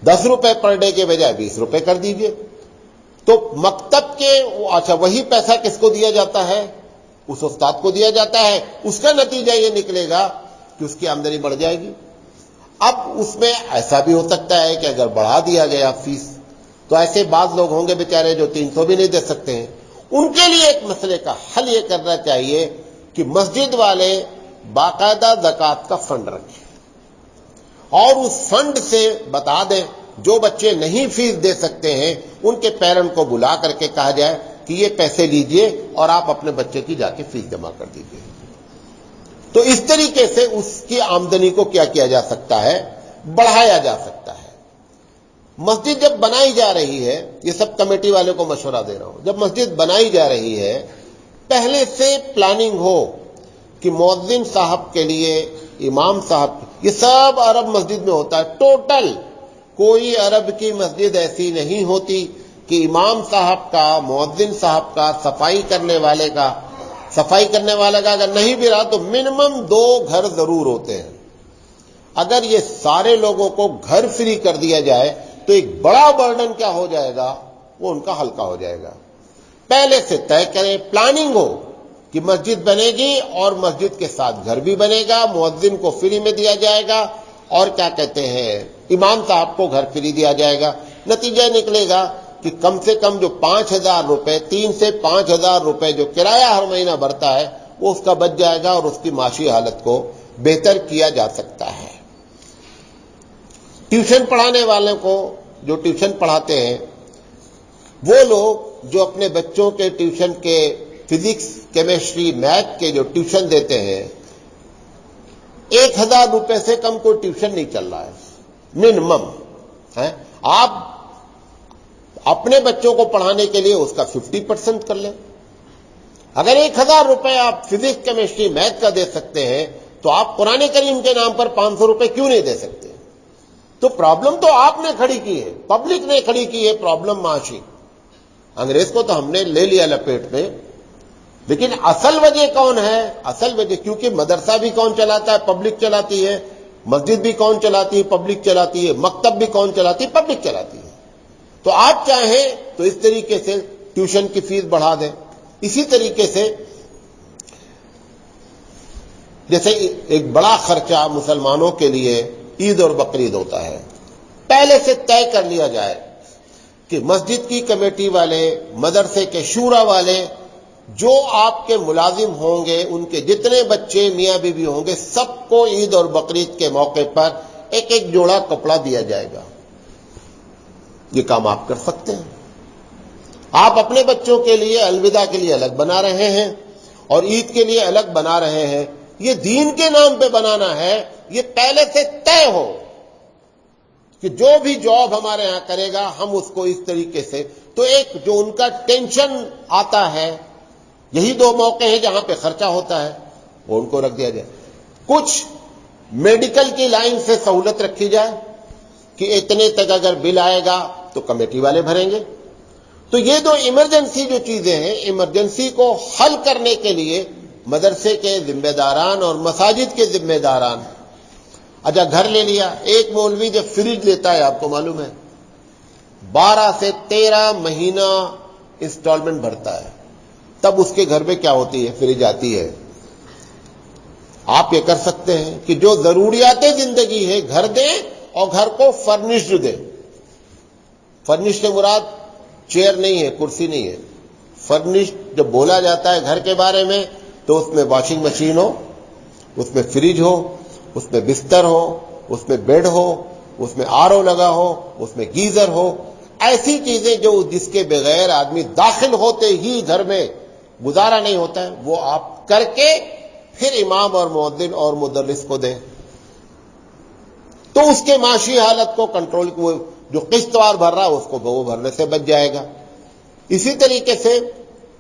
10 روپے پر ڈے کے بجائے 20 روپے کر دیجیے. تو مکتب کے اچھا وہی پیسہ کس کو دیا جاتا ہے؟ اس استاد کو دیا جاتا ہے. اس کا نتیجہ یہ نکلے گا کہ اس کی آمدنی بڑھ جائے گی. اب اس میں ایسا بھی ہو سکتا ہے کہ اگر بڑھا دیا گیا فیس تو ایسے بعض لوگ ہوں گے بیچارے جو 300 بھی نہیں دے سکتے ہیں. ان کے لیے ایک مسئلے کا حل یہ کرنا چاہیے کہ مسجد والے باقاعدہ زکوٰۃ کا فنڈ رکھیں، اور اس فنڈ سے بتا دیں جو بچے نہیں فیس دے سکتے ہیں ان کے پیرنٹ کو بلا کر کے کہا جائے کہ یہ پیسے لیجئے اور آپ اپنے بچے کی جا کے فیس جمع کر دیجئے. تو اس طریقے سے اس کی آمدنی کو کیا کیا جا سکتا ہے؟ بڑھایا جا سکتا ہے. مسجد جب بنائی جا رہی ہے، یہ سب کمیٹی والے کو مشورہ دے رہا ہوں، جب مسجد بنائی جا رہی ہے پہلے سے پلاننگ ہو کہ مؤذن صاحب کے لیے، امام صاحب، یہ سب عرب مسجد میں ہوتا ہے. ٹوٹل کوئی عرب کی مسجد ایسی نہیں ہوتی کہ امام صاحب کا، مؤذن صاحب کا، صفائی کرنے والے کا اگر نہیں بھی رہا تو منیمم 2 گھر ضرور ہوتے ہیں. اگر یہ سارے لوگوں کو گھر فری کر دیا جائے تو ایک بڑا برڈن کیا ہو جائے گا؟ وہ ان کا ہلکا ہو جائے گا. پہلے سے طے کریں، پلاننگ ہو کہ مسجد بنے گی اور مسجد کے ساتھ گھر بھی بنے گا، مؤذن کو فری میں دیا جائے گا، اور کیا کہتے ہیں امام صاحب کو گھر فری دیا جائے گا. نتیجہ نکلے گا کہ کم سے کم جو 5,000 روپے، 3 سے 5,000 روپے جو کرایہ ہر مہینہ بھرتا ہے وہ اس کا بچ جائے گا، اور اس کی معاشی حالت کو بہتر کیا جا سکتا ہے. ٹیوشن پڑھانے والوں کو جو ٹیوشن پڑھاتے ہیں، وہ لوگ جو اپنے بچوں کے ٹیوشن کے فزکس، کیمسٹری، میتھ کے جو ٹیوشن دیتے ہیں، 1,000 روپے سے کم کوئی ٹیوشن نہیں چل رہا ہے منیمم ہے. آپ اپنے بچوں کو پڑھانے کے لیے اس کا 50% کر لیں. اگر 1,000 روپے آپ فزکس، کیمسٹری، میتھ کا دے سکتے ہیں تو آپ قرآن کریم کے نام پر 500 روپے کیوں نہیں دے سکتے؟ تو پرابلم تو آپ نے کھڑی کی ہے، پبلک نے کھڑی کی ہے پرابلم معاشی. انگریز کو تو ہم نے لے لیا لپیٹ میں، لیکن اصل وجہ کون ہے؟ اصل وجہ کیونکہ مدرسہ بھی کون چلاتا ہے؟ پبلک چلاتی ہے. مسجد بھی کون چلاتی ہے؟ پبلک چلاتی ہے. مکتب بھی کون چلاتی ہے؟ پبلک چلاتی ہے. تو آپ چاہیں تو اس طریقے سے ٹیوشن کی فیس بڑھا دیں. اسی طریقے سے جیسے ایک بڑا خرچہ مسلمانوں کے لیے عید اور بقرعید ہوتا ہے، پہلے سے طے کر لیا جائے کہ مسجد کی کمیٹی والے، مدرسے کے شورا والے، جو آپ کے ملازم ہوں گے، ان کے جتنے بچے میاں بیوی ہوں گے، سب کو عید اور بقرعید کے موقع پر ایک ایک جوڑا کپڑا دیا جائے گا. یہ کام آپ کر سکتے ہیں. آپ اپنے بچوں کے لیے الوداع کے لیے الگ بنا رہے ہیں اور عید کے لیے الگ بنا رہے ہیں. یہ دین کے نام پہ بنانا ہے. یہ پہلے سے طے ہو کہ جو بھی جاب ہمارے ہاں کرے گا ہم اس کو اس طریقے سے. تو ایک جو ان کا ٹینشن آتا ہے، یہی 2 موقع ہیں جہاں پہ خرچہ ہوتا ہے، وہ ان کو رکھ دیا جائے. کچھ میڈیکل کی لائن سے سہولت رکھی جائے کہ اتنے تک اگر بل آئے گا تو کمیٹی والے بھریں گے. تو یہ 2 ایمرجنسی جو چیزیں ہیں، ایمرجنسی کو حل کرنے کے لیے مدرسے کے ذمہ داران اور مساجد کے ذمہ داران. اچھا گھر لے لیا، ایک مولوی جب فریج لیتا ہے آپ کو معلوم ہے 12 سے 13 مہینہ انسٹالمنٹ بھرتا ہے، تب اس کے گھر میں کیا ہوتی ہے؟ فریج آتی ہے. آپ یہ کر سکتے ہیں کہ جو ضروریات زندگی ہے گھر دیں اور گھر کو فرنشڈ دیں. فرنشڈ سے مراد چیئر نہیں ہے، کرسی نہیں ہے، فرنشڈ جب بولا جاتا ہے گھر کے بارے میں تو اس میں واشنگ مشین ہو، اس میں فریج ہو، اس میں بستر ہو، اس میں بیڈ ہو، اس میں RO لگا ہو، اس میں گیزر ہو، ایسی چیزیں جو جس کے بغیر آدمی داخل ہوتے ہی گھر میں گزارا نہیں ہوتا ہے، وہ آپ کر کے پھر امام اور مؤذن اور مدرس کو دیں تو اس کے معاشی حالت کو کنٹرول، جو قسط وار بھر رہا اس کو وہ بھرنے سے بچ جائے گا۔ اسی طریقے سے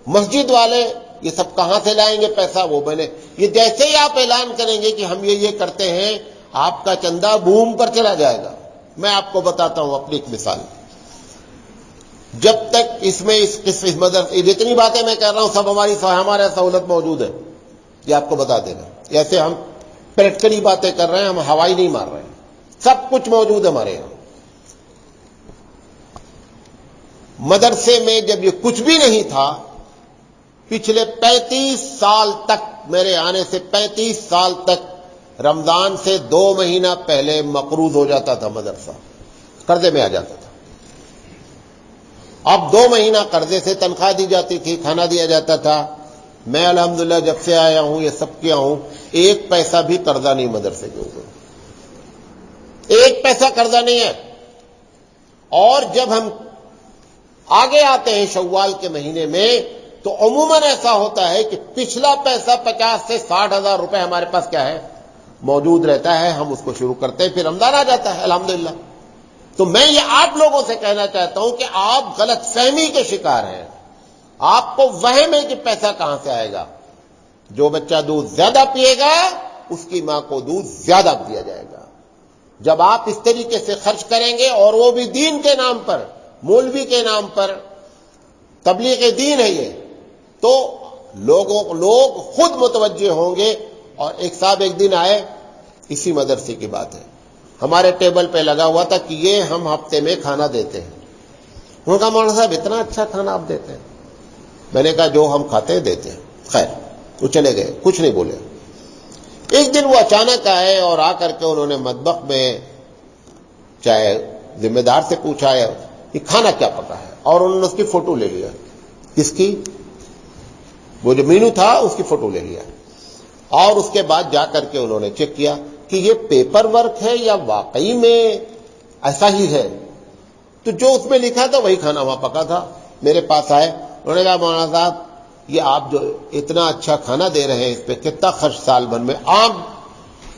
مسجد والے یہ سب کہاں سے لائیں گے پیسہ، وہ بنے یہ جیسے ہی آپ اعلان کریں گے کہ ہم یہ کرتے ہیں، آپ کا چندہ بوم پر چلا جائے گا۔ میں آپ کو بتاتا ہوں اپنی ایک مثال، جب تک اس میں اس مدرسے جتنی باتیں میں کر رہا ہوں سب ہمارے سہولت موجود ہے، یہ آپ کو بتا دینا، ایسے ہم پریکٹیکلی باتیں کر رہے ہیں، ہم ہوائی نہیں مار رہے ہیں، سب کچھ موجود ہے ہمارے یہاں۔ مدرسے میں جب یہ کچھ بھی نہیں تھا، پچھلے 35 سال تک، میرے آنے سے 35 سال تک رمضان سے 2 مہینہ پہلے مقروض ہو جاتا تھا مدرسہ، قرضے میں آ جاتا تھا۔ اب 2 مہینہ قرضے سے تنخواہ دی جاتی تھی، کھانا دیا جاتا تھا۔ میں الحمدللہ جب سے آیا ہوں یہ سب کیا ہوں، 1 پیسہ بھی قرضہ نہیں مدرسے کے اوپر، 1 پیسہ قرضہ نہیں ہے۔ اور جب ہم آگے آتے ہیں شوال کے مہینے میں تو عموماً ایسا ہوتا ہے کہ پچھلا پیسہ 50 سے 60 ہزار روپے ہمارے پاس کیا ہے موجود رہتا ہے، ہم اس کو شروع کرتے ہیں، پھر رمضان آ جاتا ہے الحمدللہ۔ تو میں یہ آپ لوگوں سے کہنا چاہتا ہوں کہ آپ غلط فہمی کے شکار ہیں، آپ کو وہم ہے کہ پیسہ کہاں سے آئے گا۔ جو بچہ دودھ زیادہ پیے گا اس کی ماں کو دودھ زیادہ دیا جائے گا۔ جب آپ اس طریقے سے خرچ کریں گے، اور وہ بھی دین کے نام پر، مولوی کے نام پر، تبلیغ دین ہے یہ، تو لوگ خود متوجہ ہوں گے۔ اور ایک صاحب ایک دن آئے، اسی مدرسے کی بات ہے، ہمارے ٹیبل پہ لگا ہوا تھا کہ یہ ہم ہفتے میں کھانا دیتے ہیں۔ انہوں نے کہا مولانا صاحب اتنا اچھا کھانا آپ دیتے ہیں؟ میں نے کہا جو ہم کھاتے ہیں دیتے ہیں۔ خیر وہ چلے گئے، کچھ نہیں بولے۔ ایک دن وہ اچانک آئے اور آ کر کے انہوں نے مطبخ میں چاہے ذمہ دار سے پوچھا کہ کھانا کیا پکا ہے، اور انہوں نے اس کی فوٹو لے لیا، کس کی؟ وہ جو مینو تھا اس کی فوٹو لے لیا، اور اس کے بعد جا کر کے انہوں نے چیک کیا کہ یہ پیپر ورک ہے یا واقعی میں ایسا ہی ہے۔ تو جو اس میں لکھا تھا وہی کھانا وہاں پکا تھا۔ میرے پاس آئے، انہوں نے کہا مولانا صاحب یہ آپ جو اتنا اچھا کھانا دے رہے ہیں اس پہ کتنا خرچ سال بھر میں عام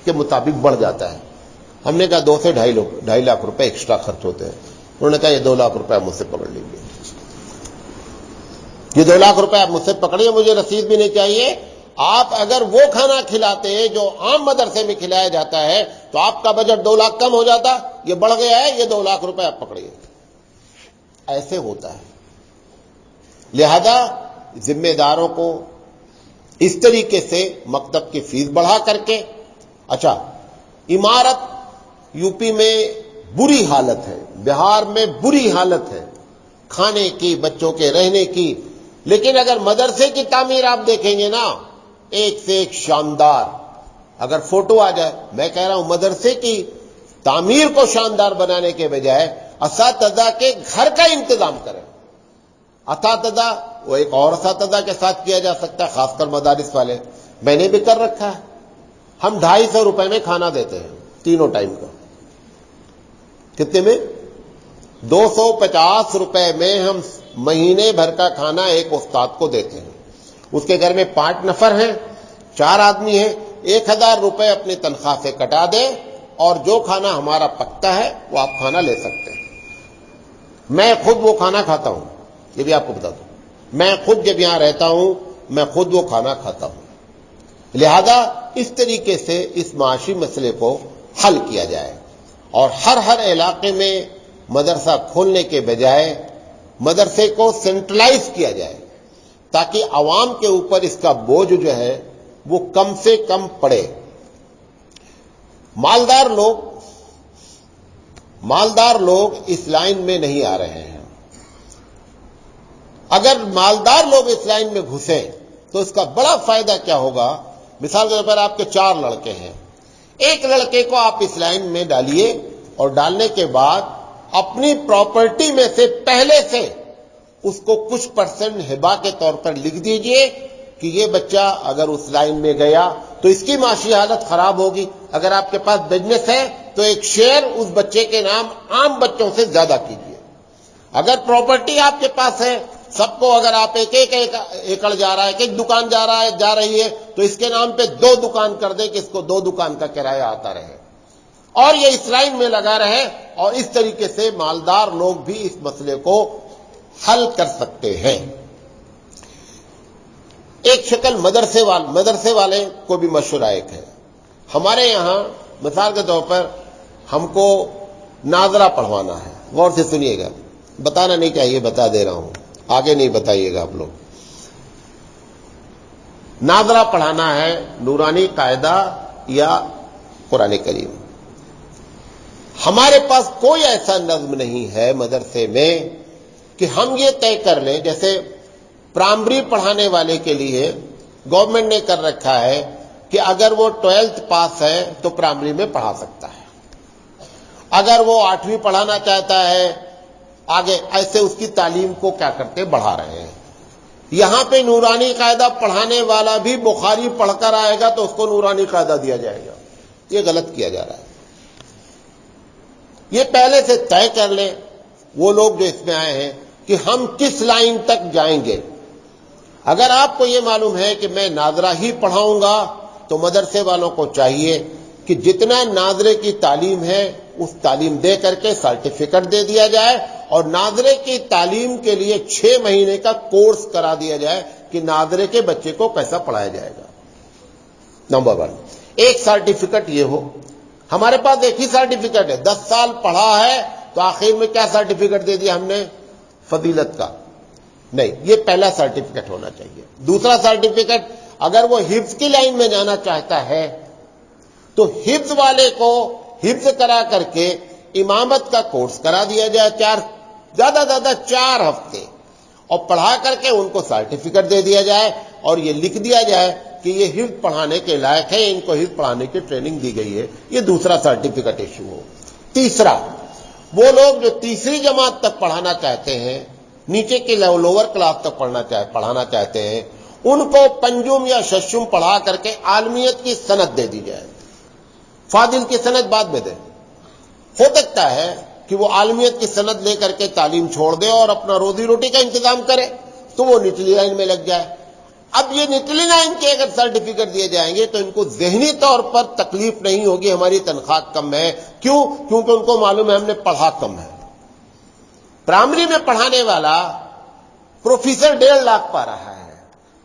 کے مطابق بڑھ جاتا ہے؟ ہم نے کہا 2 سے 2.5 لاکھ روپے ایکسٹرا خرچ ہوتے ہیں۔ انہوں نے کہا یہ 2 لاکھ روپے آپ مجھ سے پکڑ لیجیے، یہ 2 لاکھ روپے آپ مجھ سے پکڑیے، مجھے رسید بھی نہیں چاہیے۔ آپ اگر وہ کھانا کھلاتے جو عام مدرسے میں کھلایا جاتا ہے تو آپ کا بجٹ 2 لاکھ کم ہو جاتا، یہ بڑھ گیا ہے، یہ 2 لاکھ روپے آپ پکڑیے۔ ایسے ہوتا ہے۔ لہذا ذمہ داروں کو اس طریقے سے مکتب کی فیس بڑھا کر کے، اچھا عمارت یوپی میں بری حالت ہے، بہار میں بری حالت ہے کھانے کی، بچوں کے رہنے کی، لیکن اگر مدرسے کی تعمیر آپ دیکھیں گے نا، ایک سے ایک شاندار۔ اگر فوٹو آ جائے، میں کہہ رہا ہوں مدرسے کی تعمیر کو شاندار بنانے کے بجائے اساتذہ کے گھر کا انتظام کریں۔ اساتذہ وہ ایک اور اساتذہ کے ساتھ کیا جا سکتا ہے، خاص کر مدارس والے، میں نے بھی کر رکھا ہے۔ ہم 250 روپے میں کھانا دیتے ہیں تینوں ٹائم کا۔ کتنے میں؟ 250 روپے میں ہم مہینے بھر کا کھانا ایک استاد کو دیتے ہیں۔ اس کے گھر میں 5 نفر ہیں، 4 آدمی ہیں، 1000 روپے اپنی تنخواہ سے کٹا دیں، اور جو کھانا ہمارا پکتا ہے وہ آپ کھانا لے سکتے ہیں۔ میں خود وہ کھانا کھاتا ہوں، یہ بھی آپ کو بتا دوں، میں خود جب یہاں رہتا ہوں میں خود وہ کھانا کھاتا ہوں۔ لہذا اس طریقے سے اس معاشی مسئلے کو حل کیا جائے، اور ہر علاقے میں مدرسہ کھولنے کے بجائے مدرسے کو سینٹرلائز کیا جائے، تاکہ عوام کے اوپر اس کا بوجھ جو ہے وہ کم سے کم پڑے۔ مالدار لوگ اس لائن میں نہیں آ رہے ہیں۔ اگر مالدار لوگ اس لائن میں گھسیں تو اس کا بڑا فائدہ کیا ہوگا؟ مثال کے طور پر آپ کے 4 لڑکے ہیں، ایک لڑکے کو آپ اس لائن میں ڈالیے، اور ڈالنے کے بعد اپنی پراپرٹی میں سے پہلے سے اس کو کچھ پرسنٹ ہبا کے طور پر لکھ دیجئے کہ یہ بچہ اگر اس لائن میں گیا تو اس کی معاشی حالت خراب ہوگی. اگر آپ کے پاس بزنس ہے تو ایک شیئر اس بچے کے نام عام بچوں سے زیادہ کیجیے. اگر پراپرٹی آپ کے پاس ہے، سب کو اگر آپ ایک ایکڑ جا رہا ہے، ایک دکان جا رہی ہے، تو اس کے نام پہ 2 دکان کر دیں کہ اس کو 2 دکان کا کرایہ آتا رہے اور یہ اس لائن میں لگا رہے. اور اس طریقے سے مالدار لوگ بھی اس مسئلے کو حل کر سکتے ہیں. ایک شکل مدرسے والے کو بھی مشورہ ایک ہے. ہمارے یہاں مثال کے طور پر ہم کو ناظرہ پڑھوانا ہے. غور سے سنیے گا، بتانا نہیں چاہیے، بتا دے رہا ہوں، آگے نہیں بتائیے گا آپ لوگ. ناظرہ پڑھانا ہے نورانی قاعدہ یا قرآن کریم. ہمارے پاس کوئی ایسا نظم نہیں ہے مدرسے میں کہ ہم یہ طے کر لیں. جیسے پرائمری پڑھانے والے کے لیے گورنمنٹ نے کر رکھا ہے کہ اگر وہ 12th پاس ہے تو پرائمری میں پڑھا سکتا ہے. اگر وہ 8ویں پڑھانا چاہتا ہے آگے، ایسے اس کی تعلیم کو کیا کرتے بڑھا رہے ہیں. یہاں پہ نورانی قاعدہ پڑھانے والا بھی بخاری پڑھ کر آئے گا تو اس کو نورانی قاعدہ دیا جائے گا. یہ غلط کیا جا رہا ہے. یہ پہلے سے طے کر لیں وہ لوگ جو اس میں آئے ہیں کہ ہم کس لائن تک جائیں گے. اگر آپ کو یہ معلوم ہے کہ میں ناظرہ ہی پڑھاؤں گا تو مدرسے والوں کو چاہیے کہ جتنا ناظرے کی تعلیم ہے اس تعلیم دے کر کے سرٹیفکیٹ دے دیا جائے اور ناظرے کی تعلیم کے لیے 6 مہینے کا کورس کرا دیا جائے کہ ناظرے کے بچے کو کیسا پڑھایا جائے گا. نمبر 1 ایک سرٹیفکیٹ یہ ہو. ہمارے پاس ایک ہی سرٹیفکیٹ ہے، 10 سال پڑھا ہے تو آخر میں کیا سرٹیفکیٹ دے دیا ہم نے؟ فضیلت کا. نہیں، یہ پہلا سرٹیفکیٹ ہونا چاہیے. دوسرا سرٹیفکیٹ اگر وہ حفظ کی لائن میں جانا چاہتا ہے تو حفظ والے کو حفظ کرا کر کے امامت کا کورس کرا دیا جائے، زیادہ 4 ہفتے، اور پڑھا کر کے ان کو سرٹیفکیٹ دے دیا جائے اور یہ لکھ دیا جائے کہ یہ حفظ پڑھانے کے لائق ہے، ان کو حفظ پڑھانے کی ٹریننگ دی گئی ہے. یہ دوسرا سرٹیفکیٹ ایشو ہو. تیسرا، وہ لوگ جو تیسری جماعت تک پڑھانا چاہتے ہیں، نیچے کے لوور کلاس تک پڑھانا چاہتے ہیں، ان کو پنجم یا ششم پڑھا کر کے عالمیت کی سند دے دی جائے. فاضل کی سند بعد میں دے. ہو سکتا ہے کہ وہ عالمیت کی سند لے کر کے تعلیم چھوڑ دے اور اپنا روزی روٹی کا انتظام کرے تو وہ نچلی لائن میں لگ جائے. اب یہ نچلی لائن کے اگر سرٹیفکیٹ دیے جائیں گے تو ان کو ذہنی طور پر تکلیف نہیں ہوگی ہماری تنخواہ کم ہے. کیونکہ ان کو معلوم ہے ہم نے پڑھا کم ہے. پرائمری میں پڑھانے والا پروفیسر 1.5 لاکھ پا رہا ہے،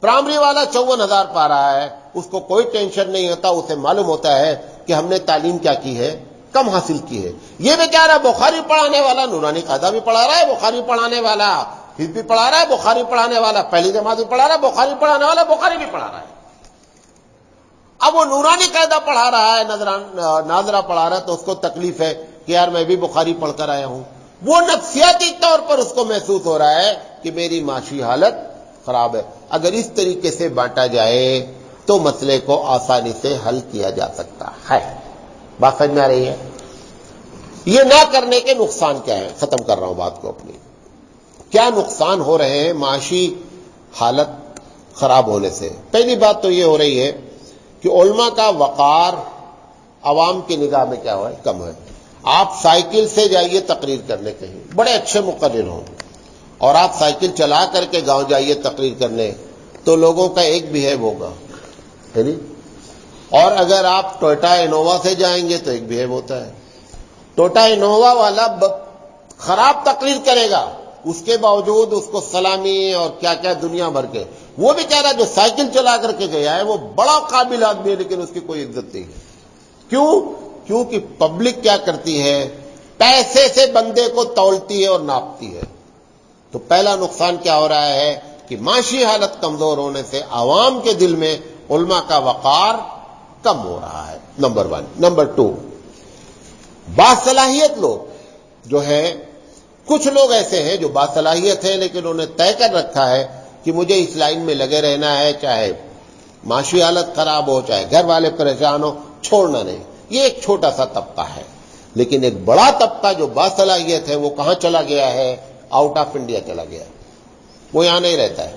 پرائمری والا 54,000 پا رہا ہے. اس کو کوئی ٹینشن نہیں ہوتا، اسے معلوم ہوتا ہے کہ ہم نے تعلیم کیا کی ہے، کم حاصل کی ہے. یہ بیچارہ بخاری پڑھانے والا نورانی قاعدہ بھی پڑھا رہا ہے، بخاری پڑھانے والا حفظ بھی پڑھا رہا ہے، بخاری پڑھانے والا پہلی جماعت بھی پڑھا رہا ہے، بخاری پڑھانے والا بخاری بھی پڑھا رہا ہے. اب وہ نورانی قاعدہ پڑھا رہا ہے، ناظرہ پڑھا رہا ہے تو اس کو تکلیف ہے کہ یار میں بھی بخاری پڑھ کر آیا ہوں. وہ نفسیاتی طور پر اس کو محسوس ہو رہا ہے کہ میری معاشی حالت خراب ہے. اگر اس طریقے سے بانٹا جائے تو مسئلے کو آسانی سے حل کیا جا سکتا ہے. بات سمجھ میں آ رہی ہے؟ یہ نہ کرنے کے نقصان کیا ہے؟ ختم کر رہا ہوں بات کو اپنی. کیا نقصان ہو رہے ہیں معاشی حالت خراب ہونے سے؟ پہلی بات تو یہ ہو رہی ہے کہ علماء کا وقار عوام کی نگاہ میں کیا ہے؟ کم ہے. آپ سائیکل سے جائیے تقریر کرنے کہیں، بڑے اچھے مقرر ہوں، اور آپ سائیکل چلا کر کے گاؤں جائیے تقریر کرنے تو لوگوں کا ایک بہیو ہوگا، اور اگر آپ ٹوئٹا انووا سے جائیں گے تو ایک بہیو ہوتا ہے. ٹوئٹا انووا والا خراب تقریر کرے گا، اس کے باوجود اس کو سلامی اور کیا کیا دنیا بھر کے. وہ بیچارہ جو سائیکل چلا کر کے گیا ہے وہ بڑا قابل آدمی ہے لیکن اس کی کوئی عزت نہیں ہے. کیونکہ پبلک کیا کرتی ہے؟ پیسے سے بندے کو تولتی ہے اور ناپتی ہے. تو پہلا نقصان کیا ہو رہا ہے کہ معاشی حالت کمزور ہونے سے عوام کے دل میں علماء کا وقار کم ہو رہا ہے. نمبر 1. نمبر 2، باصلاحیت لوگ جو ہیں، کچھ لوگ ایسے ہیں جو باصلاحیت ہیں لیکن انہوں نے طے کر رکھا ہے کہ مجھے اس لائن میں لگے رہنا ہے، چاہے معاشی حالت خراب ہو، چاہے گھر والے پریشان ہو، چھوڑنا نہیں. یہ ایک چھوٹا سا طبقہ ہے. لیکن ایک بڑا طبقہ جو باصلاحیت ہے وہ کہاں چلا گیا ہے؟ آؤٹ آف انڈیا چلا گیا. وہ یہاں نہیں رہتا ہے،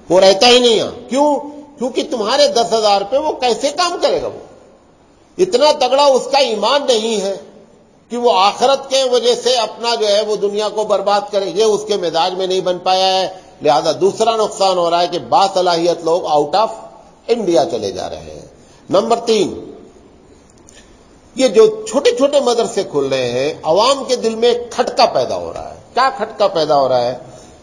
وہ رہتا ہی نہیں یہاں. کیوں؟ کیونکہ تمہارے 10,000 پہ وہ کیسے کام کرے گا؟ وہ اتنا تگڑا اس کا ایمان نہیں ہے کہ وہ آخرت کے وجہ سے اپنا جو ہے وہ دنیا کو برباد کرے. یہ اس کے مزاج میں نہیں بن پایا ہے. لہذا دوسرا نقصان ہو رہا ہے کہ باصلاحیت لوگ آؤٹ آف انڈیا چلے جا رہے ہیں. نمبر 3، یہ جو چھوٹے چھوٹے مدرسے کھل رہے ہیں، عوام کے دل میں ایک کھٹکا پیدا ہو رہا ہے. کیا کھٹکا پیدا ہو رہا ہے؟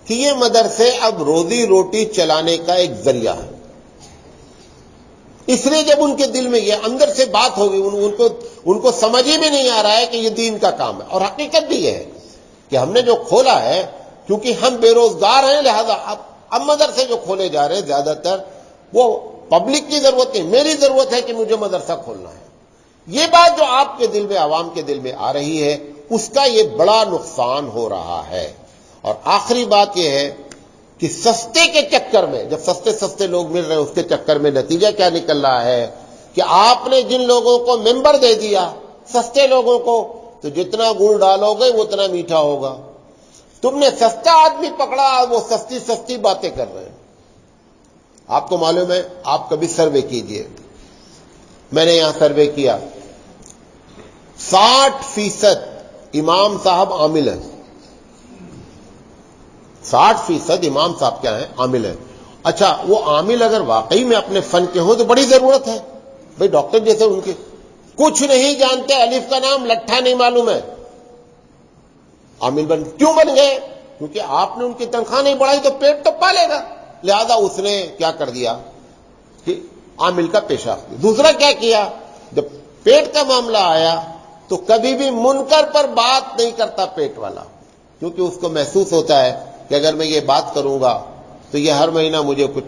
کہ یہ مدرسے اب روزی روٹی چلانے کا ایک ذریعہ ہے. اس لیے جب ان کے دل میں یہ اندر سے بات ہوگی، ان کو سمجھ ہی میں نہیں آ رہا ہے کہ یہ دین کا کام ہے. اور حقیقت بھی یہ ہے کہ ہم نے جو کھولا ہے، کیونکہ ہم بے روزگار ہیں، لہذا اب مدرسے جو کھولے جا رہے ہیں زیادہ تر وہ پبلک کی ضرورت نہیں، میری ضرورت ہے کہ مجھے مدرسہ کھولنا ہے. یہ بات جو آپ کے دل میں، عوام کے دل میں آ رہی ہے، اس کا یہ بڑا نقصان ہو رہا ہے. اور آخری بات یہ ہے کہ سستے کے چکر میں، جب سستے لوگ مل رہے ہیں، اس کے چکر میں نتیجہ کیا نکل رہا ہے کہ آپ نے جن لوگوں کو ممبر دے دیا، سستے لوگوں کو، تو جتنا گڑ ڈالو گے اتنا میٹھا ہوگا. تم نے سستا آدمی پکڑا، وہ سستی باتیں کر رہے ہیں. آپ کو معلوم ہے، آپ کبھی سروے کیجئے، میں نے یہاں سروے کیا، 60% امام صاحب عامل ہیں. 60% امام صاحب کیا ہیں؟ عامل ہیں. اچھا، وہ عامل اگر واقعی میں اپنے فن کے ہوں تو بڑی ضرورت ہے. بھئی ڈاکٹر جیسے ان کے کچھ نہیں جانتے، الف کا نام لٹھا نہیں معلوم ہے، عامل کیوں بن گئے؟ کیونکہ آپ نے ان کی تنخواہ نہیں بڑھائی تو پیٹ تو پالے گا. لہذا اس نے کیا کر دیا کہ عامل کا پیشہ. دوسرا کیا کیا، جب پیٹ کا معاملہ آیا تو کبھی بھی منکر پر بات نہیں کرتا پیٹ والا، کیونکہ اس کو محسوس ہوتا ہے کہ اگر میں یہ بات کروں گا تو یہ ہر مہینہ مجھے کچھ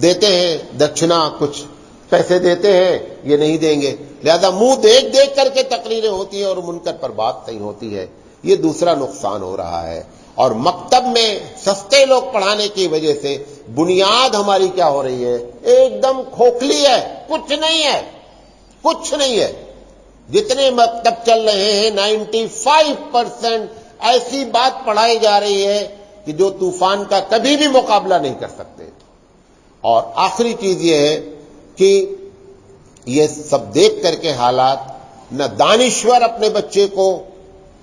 دیتے ہیں، دکشنا کچھ پیسے دیتے ہیں، یہ نہیں دیں گے. لہذا منہ دیکھ کر کے تقریریں ہوتی ہیں اور منکر پر بات نہیں ہوتی ہے. یہ دوسرا نقصان ہو رہا ہے. اور مکتب میں سستے لوگ پڑھانے کی وجہ سے بنیاد ہماری کیا ہو رہی ہے؟ ایک دم کھوکھلی ہے، کچھ نہیں ہے. جتنے مکتب چل رہے ہیں 95% ایسی بات پڑھائی جا رہی ہے کہ جو طوفان کا کبھی بھی مقابلہ نہیں کر سکتے. اور آخری چیز یہ ہے کہ یہ سب دیکھ کر کے حالات، نہ دانشور اپنے بچے کو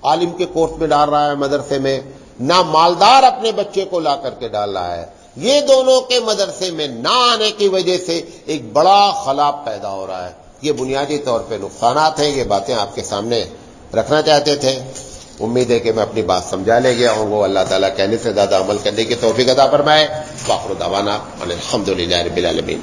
عالم کے کورس میں ڈال رہا ہے مدرسے میں، نہ مالدار اپنے بچے کو لا کر کے ڈال رہا ہے. یہ دونوں کے مدرسے میں نہ آنے کی وجہ سے ایک بڑا خلا پیدا ہو رہا ہے. یہ بنیادی طور پہ نقصانات ہیں. یہ باتیں آپ کے سامنے رکھنا چاہتے تھے. امید ہے کہ میں اپنی بات سمجھا لے گیا ہوں. وہ اللہ تعالیٰ کہنے سے زیادہ عمل کرنے کی توفیق عطا فرمائے. وآخر دعوانا ان الحمد للہ رب العالمین.